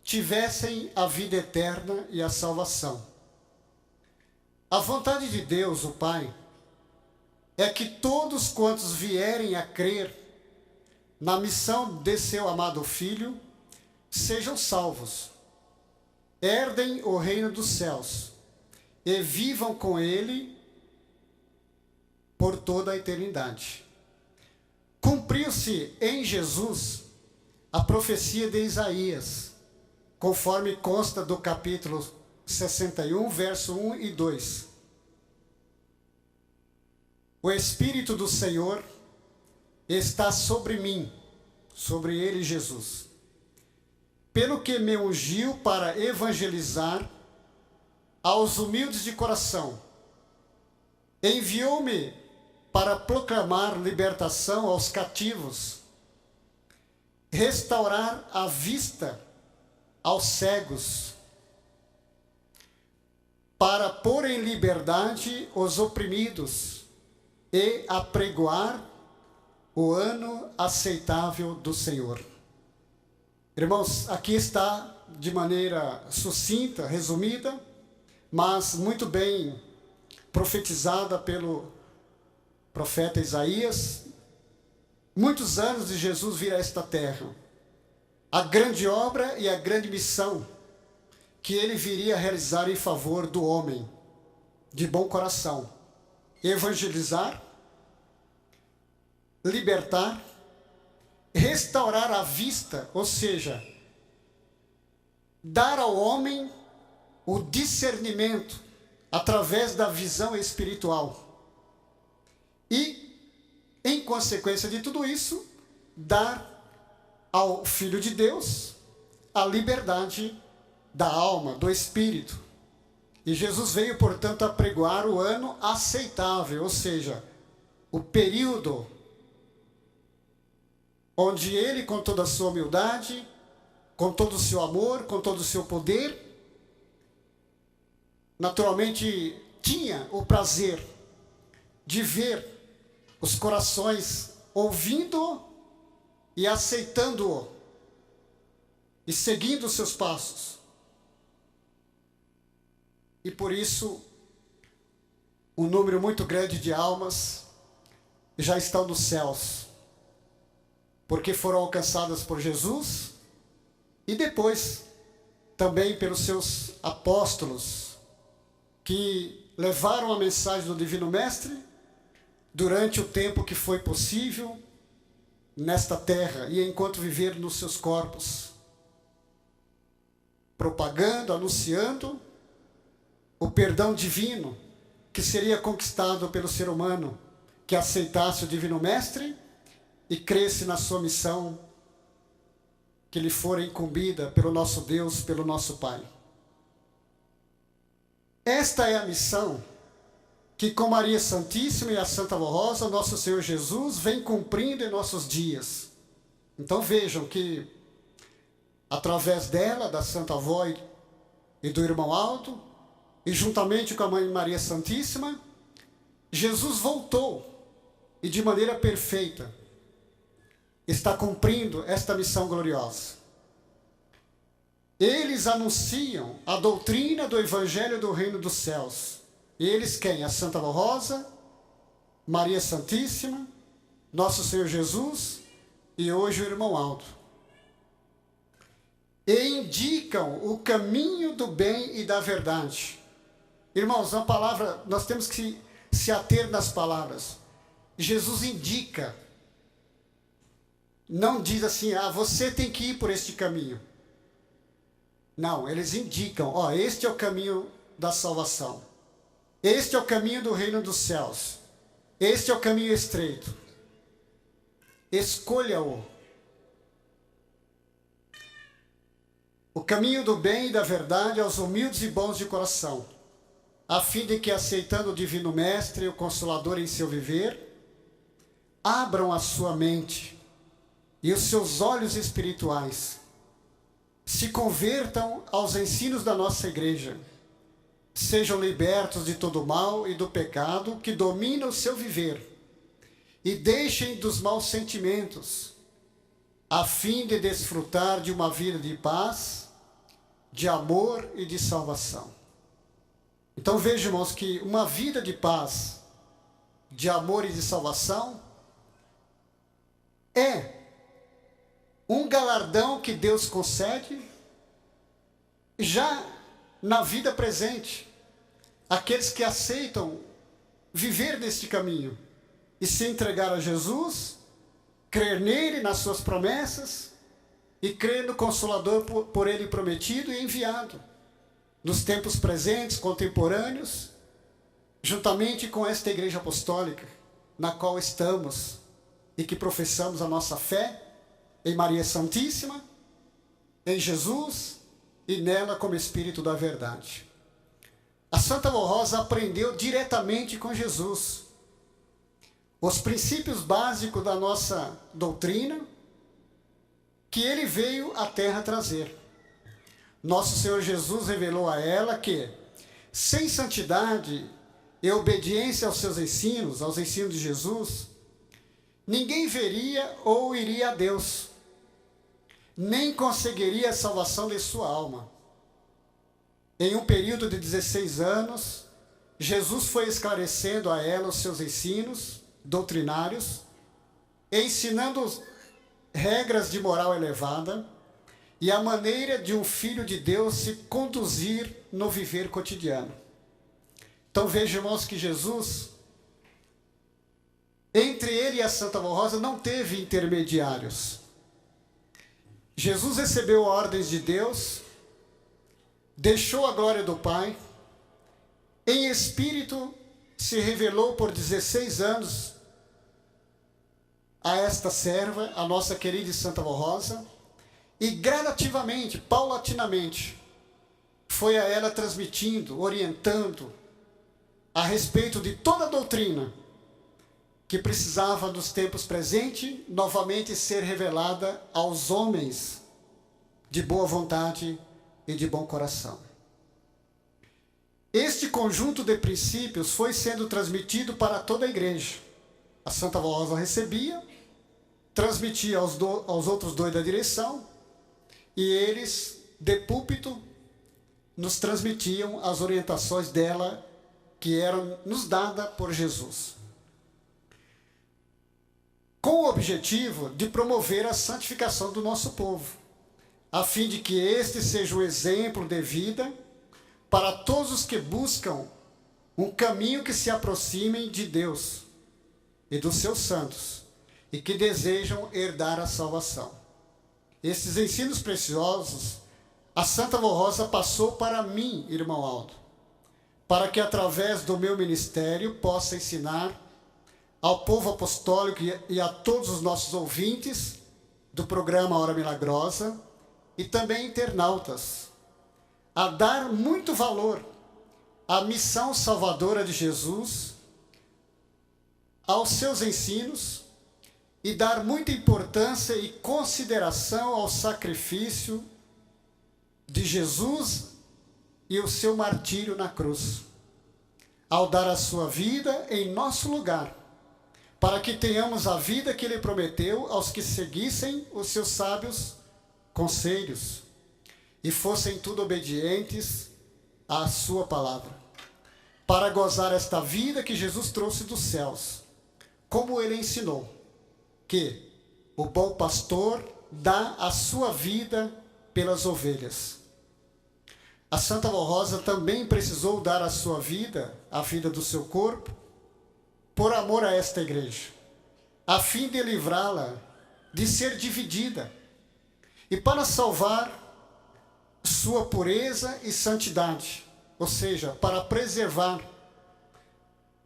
tivessem a vida eterna e a salvação. A vontade de Deus, o Pai, é que todos quantos vierem a crer na missão de seu amado Filho sejam salvos, herdem o reino dos céus e vivam com ele por toda a eternidade. Cumpriu-se em Jesus a profecia de Isaías, conforme consta do capítulo 61, verso 1 e 2. O Espírito do Senhor está sobre mim, sobre ele, Jesus, pelo que me ungiu para evangelizar aos humildes de coração. Enviou-me para proclamar libertação aos cativos, restaurar a vista aos cegos, para pôr em liberdade os oprimidos e apregoar o ano aceitável do Senhor. Irmãos, aqui está de maneira sucinta, resumida, mas muito bem profetizada pelo profeta Isaías, muitos anos de Jesus vir a esta terra, a grande obra e a grande missão que ele viria a realizar em favor do homem de bom coração: evangelizar, libertar, restaurar a vista, ou seja, dar ao homem o discernimento através da visão espiritual. E, em consequência de tudo isso, dar ao Filho de Deus a liberdade da alma, do espírito. E Jesus veio, portanto, apregoar o ano aceitável, ou seja, o período onde ele, com toda a sua humildade, com todo o seu amor, com todo o seu poder, naturalmente tinha o prazer de ver os corações ouvindo e aceitando-o e seguindo os seus passos. E por isso, um número muito grande de almas já estão nos céus, porque foram alcançadas por Jesus e depois também pelos seus apóstolos, que levaram a mensagem do Divino Mestre durante o tempo que foi possível nesta terra e enquanto viveram nos seus corpos, propagando, anunciando o perdão divino que seria conquistado pelo ser humano que aceitasse o Divino Mestre e cresce na sua missão que lhe for incumbida pelo nosso Deus, pelo nosso Pai. Esta é a missão que, com Maria Santíssima e a Santa Avó Rosa, nosso Senhor Jesus vem cumprindo em nossos dias. Então vejam que, através dela, da Santa Avó e do irmão Aldo, e juntamente com a Mãe Maria Santíssima, Jesus voltou e, de maneira perfeita, está cumprindo esta missão gloriosa. Eles anunciam a doutrina do Evangelho do Reino dos Céus. Eles quem? A Santa Avó Rosa, Maria Santíssima, Nosso Senhor Jesus e hoje o irmão Aldo. e indicam o caminho do bem e da verdade. Irmãos, a palavra, nós temos que se ater nas palavras. Jesus indica, não diz assim, você tem que ir por este caminho. Não, eles indicam, este é o caminho da salvação. Este é o caminho do reino dos céus. Este é o caminho estreito. Escolha-o. O caminho do bem e da verdade aos humildes e bons de coração, a fim de que, aceitando o Divino Mestre, o Consolador em seu viver, abram a sua mente e os seus olhos espirituais, se convertam aos ensinos da nossa igreja, sejam libertos de todo o mal e do pecado que domina o seu viver, e deixem dos maus sentimentos, a fim de desfrutar de uma vida de paz, de amor e de salvação. Então vejam, irmãos, que uma vida de paz, de amor e de salvação é um galardão que Deus concede já na vida presente, aqueles que aceitam viver neste caminho e se entregar a Jesus, crer nele, nas suas promessas, e crer no Consolador por ele prometido e enviado, nos tempos presentes, contemporâneos, juntamente com esta igreja apostólica, na qual estamos e que professamos a nossa fé em Maria Santíssima, em Jesus e nela como Espírito da verdade. A Santa Avó Rosa aprendeu diretamente com Jesus os princípios básicos da nossa doutrina, que ele veio à terra trazer. Nosso Senhor Jesus revelou a ela que, sem santidade e obediência aos seus ensinos, aos ensinos de Jesus, ninguém veria ou iria a Deus, nem conseguiria a salvação de sua alma. Em um período de 16 anos, Jesus foi esclarecendo a ela os seus ensinos doutrinários, ensinando regras de moral elevada e a maneira de um filho de Deus se conduzir no viver cotidiano. Então vejam, irmãos, que Jesus, entre ele e a Santa Avó Rosa, não teve intermediários. Jesus recebeu ordens de Deus, deixou a glória do Pai, em espírito se revelou por 16 anos a esta serva, a nossa querida e Santa Avó Rosa, e gradativamente, paulatinamente, foi a ela transmitindo, orientando a respeito de toda a doutrina que precisava nos tempos presentes novamente ser revelada aos homens de boa vontade e de bom coração. Este conjunto de princípios foi sendo transmitido para toda a igreja. A Santa Avó Rosa recebia, transmitia aos outros dois da direção, e eles, de púlpito, nos transmitiam as orientações dela, que eram nos dadas por Jesus, com o objetivo de promover a santificação do nosso povo, a fim de que este seja o exemplo de vida para todos os que buscam um caminho que se aproximem de Deus e dos seus santos, e que desejam herdar a salvação. Esses ensinos preciosos, a Santa Avó Rosa passou para mim, irmão Aldo, para que através do meu ministério possa ensinar ao povo apostólico e a todos os nossos ouvintes do programa Hora Milagrosa e também internautas, a dar muito valor à missão salvadora de Jesus, aos seus ensinos, e dar muita importância e consideração ao sacrifício de Jesus e o seu martírio na cruz, ao dar a sua vida em nosso lugar, para que tenhamos a vida que ele prometeu aos que seguissem os seus sábios conselhos e fossem tudo obedientes à sua palavra, para gozar esta vida que Jesus trouxe dos céus, como ele ensinou, que o bom pastor dá a sua vida pelas ovelhas. A Santa Avó Rosa também precisou dar a sua vida, a vida do seu corpo, por amor a esta igreja, a fim de livrá-la de ser dividida e para salvar sua pureza e santidade, ou seja, para preservar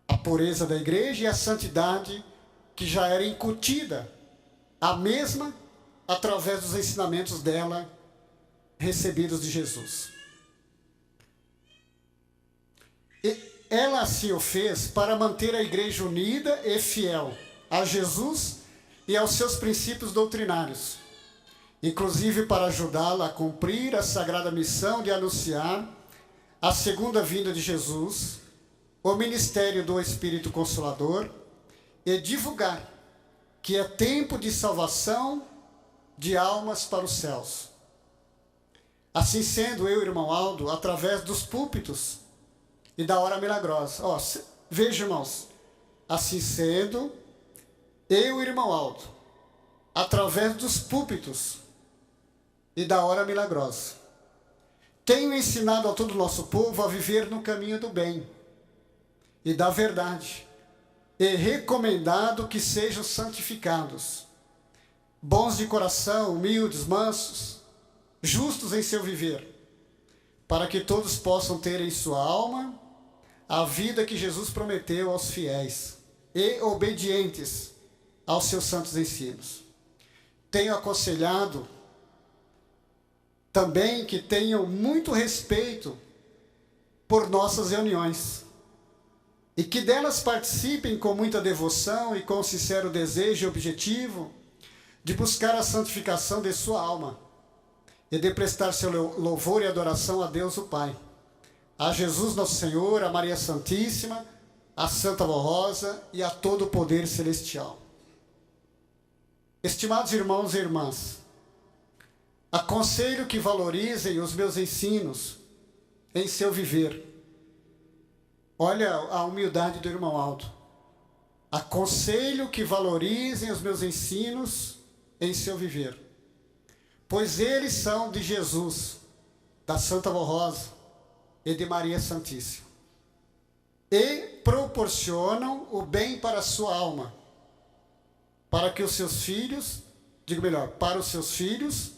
a pureza da igreja e a santidade que já era incutida, a mesma através dos ensinamentos dela recebidos de Jesus. E ela assim o fez para manter a igreja unida e fiel a Jesus e aos seus princípios doutrinários, inclusive para ajudá-la a cumprir a sagrada missão de anunciar a segunda vinda de Jesus, o ministério do Espírito Consolador e divulgar que é tempo de salvação de almas para os céus. Assim sendo, eu, irmão Aldo, através dos púlpitos e da hora milagrosa. Veja, irmãos, assim sendo, eu, irmão Aldo, através dos púlpitos e da hora milagrosa, tenho ensinado a todo o nosso povo a viver no caminho do bem e da verdade, e recomendado que sejam santificados, bons de coração, humildes, mansos, justos em seu viver, para que todos possam ter em sua alma a vida que Jesus prometeu aos fiéis e obedientes aos seus santos ensinos. Tenho aconselhado também que tenham muito respeito por nossas reuniões e que delas participem com muita devoção e com sincero desejo e objetivo de buscar a santificação de sua alma e de prestar seu louvor e adoração a Deus o Pai, a Jesus nosso Senhor, a Maria Santíssima, a Santa Avó Rosa e a todo o poder celestial. Estimados irmãos e irmãs, aconselho que valorizem os meus ensinos em seu viver. Olha a humildade do irmão Aldo. Aconselho que valorizem os meus ensinos em seu viver, pois eles são de Jesus, da Santa Avó Rosa e de Maria Santíssima, e proporcionam o bem para a sua alma, para que os seus filhos, para os seus filhos,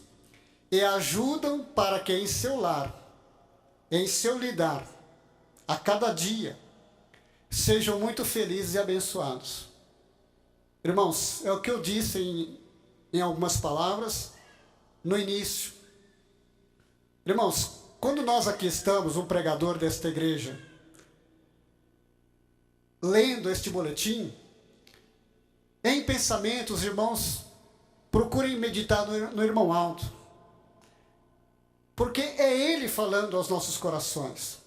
e ajudam para que em seu lar, em seu lidar, a cada dia, sejam muito felizes e abençoados. Irmãos, é o que eu disse em algumas palavras no início. Irmãos, quando nós aqui estamos, um pregador desta igreja, lendo este boletim, em pensamento, os irmãos procurem meditar no irmão Aldo, porque é ele falando aos nossos corações.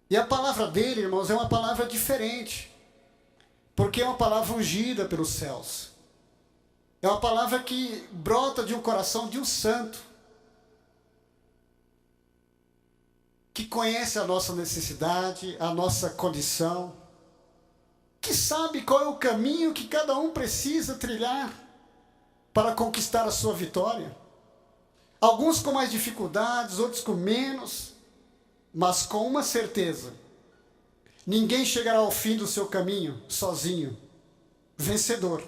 E a palavra dele, irmãos, é uma palavra diferente, porque é uma palavra ungida pelos céus. É uma palavra que brota de um coração de um santo, que conhece a nossa necessidade, a nossa condição, que sabe qual é o caminho que cada um precisa trilhar para conquistar a sua vitória. Alguns com mais dificuldades, outros com menos, mas com uma certeza: ninguém chegará ao fim do seu caminho sozinho, vencedor.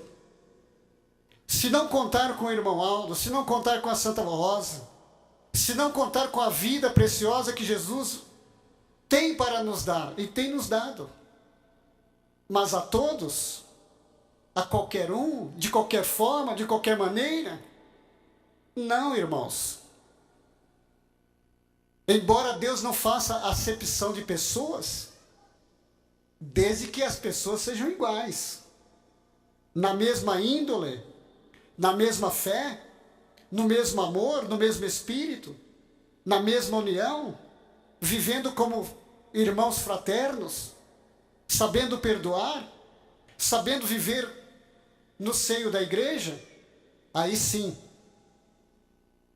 Se não contar com o irmão Aldo, se não contar com a Santa Avó Rosa, se não contar com a vida preciosa que Jesus tem para nos dar, e tem nos dado, mas a todos, a qualquer um, de qualquer forma, de qualquer maneira, não, irmãos. Embora Deus não faça acepção de pessoas, desde que as pessoas sejam iguais, na mesma índole, na mesma fé, no mesmo amor, no mesmo espírito, na mesma união, vivendo como irmãos fraternos, sabendo perdoar, sabendo viver no seio da igreja, aí sim,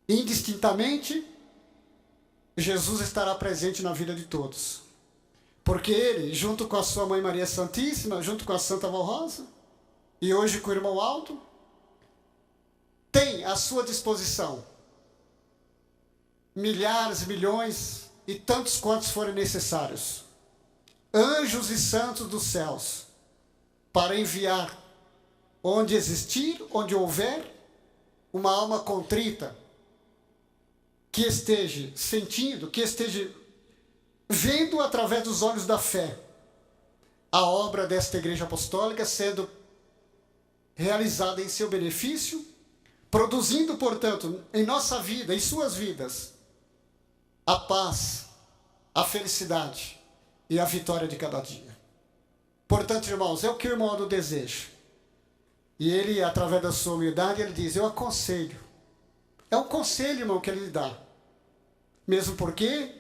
indistintamente, Jesus estará presente na vida de todos. Porque ele, junto com a sua mãe Maria Santíssima, junto com a Santa Avó Rosa, e hoje com o irmão Aldo, tem à sua disposição milhares, milhões e tantos quantos forem necessários, anjos e santos dos céus, para enviar onde existir, onde houver uma alma contrita, que esteja sentindo, que esteja vendo através dos olhos da fé a obra desta igreja apostólica sendo realizada em seu benefício, produzindo, portanto, em nossa vida, em suas vidas, a paz, a felicidade e a vitória de cada dia. Portanto, irmãos, é o que o irmão Aldo deseja. E ele, através da sua humildade, ele diz, eu aconselho. É um conselho, irmão, que ele lhe dá. Mesmo porque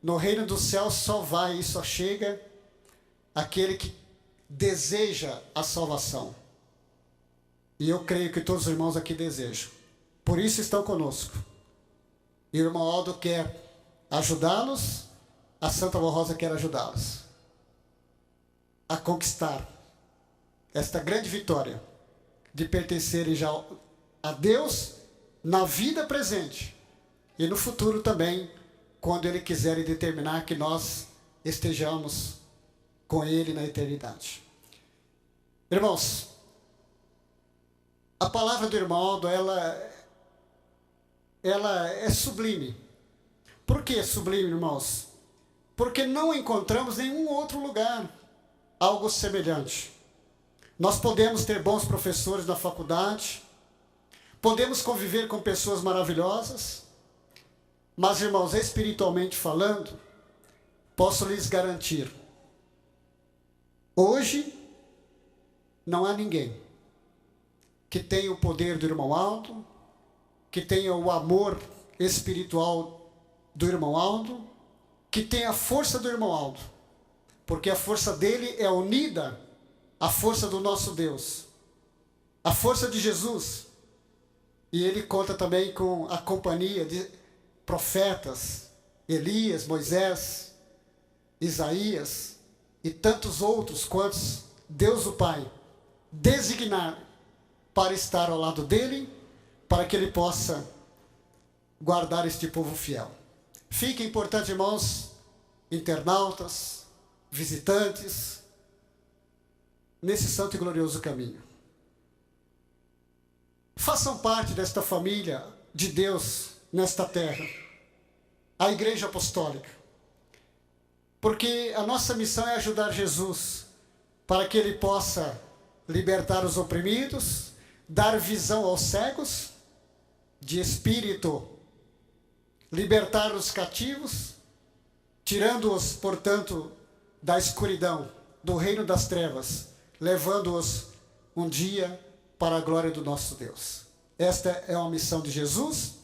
no reino dos céus só vai e só chega aquele que deseja a salvação. E eu creio que todos os irmãos aqui desejam. Por isso estão conosco. E o irmão Aldo quer ajudá-los, a Santa Avó Rosa quer ajudá-los a conquistar esta grande vitória de pertencerem já a Deus na vida presente e no futuro também, quando Ele quiser e determinar que nós estejamos com Ele na eternidade. Irmãos, a palavra do irmão Aldo, ela é sublime. Por que sublime, irmãos? Porque não encontramos em nenhum outro lugar algo semelhante. Nós podemos ter bons professores na faculdade, podemos conviver com pessoas maravilhosas, mas, irmãos, espiritualmente falando, posso lhes garantir, hoje não há ninguém que tenha o poder do irmão Aldo, que tenha o amor espiritual do irmão Aldo, que tenha a força do irmão Aldo, porque a força dele é unida à força do nosso Deus, a força de Jesus. E ele conta também com a companhia de profetas, Elias, Moisés, Isaías e tantos outros quantos Deus o Pai designar para estar ao lado dele, para que ele possa guardar este povo fiel. Fica importante, irmãos, internautas, visitantes, nesse santo e glorioso caminho. Façam parte desta família de Deus nesta terra, a Igreja Apostólica. Porque a nossa missão é ajudar Jesus, para que Ele possa libertar os oprimidos, dar visão aos cegos, de espírito, libertar os cativos, tirando-os, portanto, da escuridão, do reino das trevas, levando-os um dia para a glória do nosso Deus. Esta é uma missão de Jesus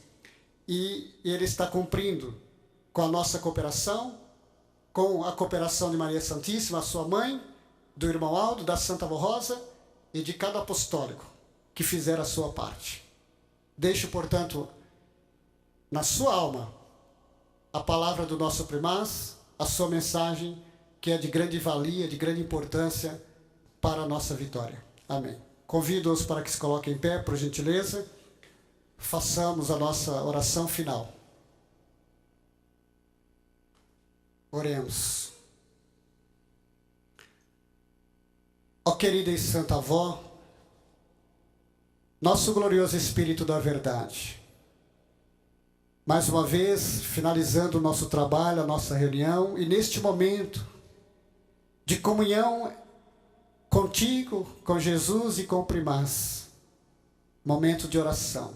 e Ele está cumprindo com a nossa cooperação, com a cooperação de Maria Santíssima, a sua mãe, do irmão Aldo, da Santa Avó Rosa e de cada apostólico que fizer a sua parte. Deixo, portanto, na sua alma a palavra do nosso primaz, a sua mensagem, que é de grande valia, de grande importância para a nossa vitória. Amém. Convido-os para que se coloquem em pé, por gentileza. Façamos a nossa oração final. Oremos. Ó querida e santa avó, nosso glorioso Espírito da Verdade, mais uma vez, finalizando o nosso trabalho, a nossa reunião, e neste momento de comunhão contigo, com Jesus e com o primaz, momento de oração.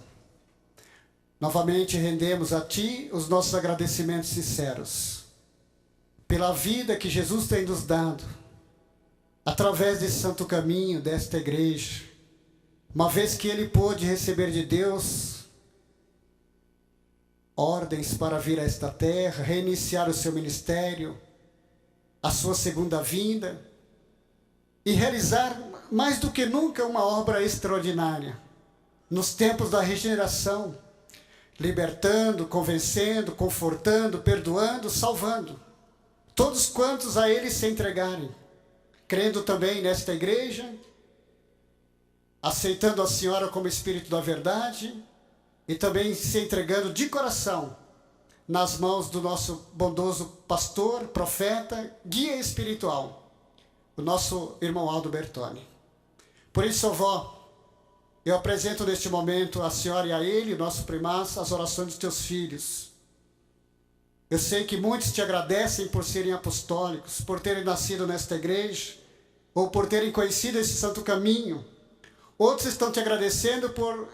Novamente rendemos a Ti os nossos agradecimentos sinceros, pela vida que Jesus tem nos dado, através desse santo caminho, desta igreja, uma vez que Ele pôde receber de Deus ordens para vir a esta terra, reiniciar o seu ministério, a sua segunda vinda, e realizar mais do que nunca uma obra extraordinária, nos tempos da regeneração, libertando, convencendo, confortando, perdoando, salvando, todos quantos a Ele se entregarem, crendo também nesta igreja, aceitando a Senhora como Espírito da Verdade, e também se entregando de coração nas mãos do nosso bondoso pastor, profeta, guia espiritual, o nosso irmão Aldo Bertoni. Por isso, vó, eu apresento neste momento a senhora e a ele, nosso primaz, as orações dos teus filhos. Eu sei que muitos te agradecem por serem apostólicos, por terem nascido nesta igreja, ou por terem conhecido esse santo caminho. Outros estão te agradecendo por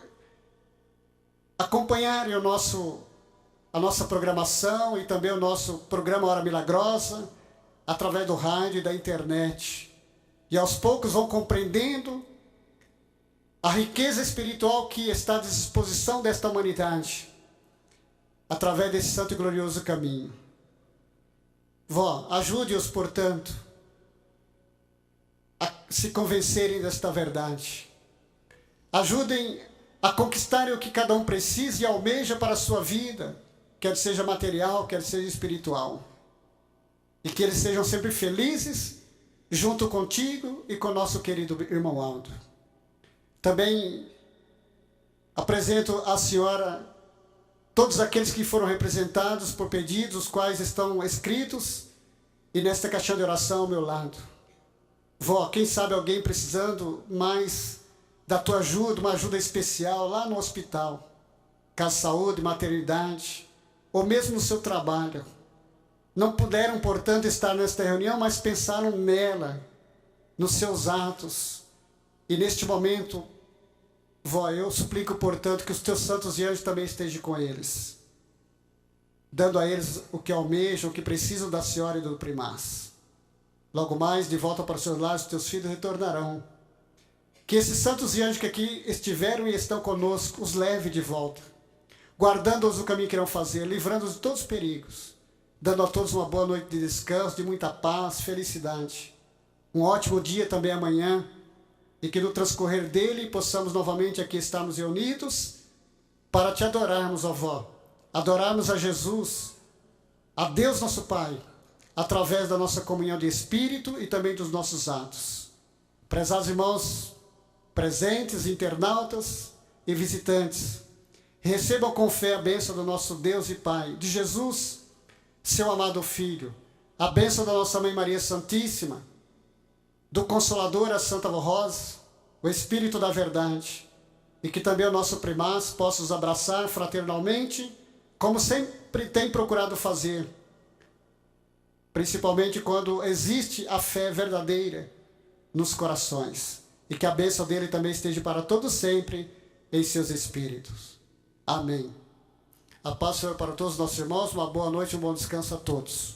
acompanharem a nossa programação e também o nosso programa Hora Milagrosa, através do rádio e da internet. E aos poucos vão compreendendo a riqueza espiritual que está à disposição desta humanidade, através desse santo e glorioso caminho. Vó, ajude-os, portanto, a se convencerem desta verdade. Ajudem a conquistarem o que cada um precisa e almeja para a sua vida, quer seja material, quer seja espiritual. E que eles sejam sempre felizes, junto contigo e com nosso querido irmão Aldo. Também apresento à senhora todos aqueles que foram representados por pedidos, os quais estão escritos e nesta caixinha de oração ao meu lado. Vó, quem sabe alguém precisando mais da tua ajuda, uma ajuda especial lá no hospital, casa de saúde, maternidade, ou mesmo no seu trabalho. Não puderam, portanto, estar nesta reunião, mas pensaram nela, nos seus atos. E neste momento, vó, eu suplico, portanto, que os teus santos e anjos também estejam com eles, dando a eles o que almejam, o que precisam da senhora e do primaz. Logo mais, de volta para os seus lares, os teus filhos retornarão. Que esses santos e anjos que aqui estiveram e estão conosco, os leve de volta, guardando-os no caminho que irão fazer, livrando-os de todos os perigos, dando a todos uma boa noite de descanso, de muita paz, felicidade. Um ótimo dia também amanhã, e que no transcorrer dele possamos novamente aqui estarmos reunidos para te adorarmos, ó vó, adorarmos a Jesus, a Deus nosso Pai, através da nossa comunhão de espírito e também dos nossos atos. Prezados irmãos, presentes, internautas e visitantes, recebam com fé a bênção do nosso Deus e Pai, de Jesus, seu amado Filho, a bênção da nossa Mãe Maria Santíssima, do Consolador, a Santa Rosa, o Espírito da Verdade, e que também o nosso primaz possa os abraçar fraternalmente, como sempre tem procurado fazer, principalmente quando existe a fé verdadeira nos corações, e que a bênção dele também esteja para todos sempre em seus espíritos. Amém. A paz do Senhor para todos os nossos irmãos, uma boa noite e um bom descanso a todos.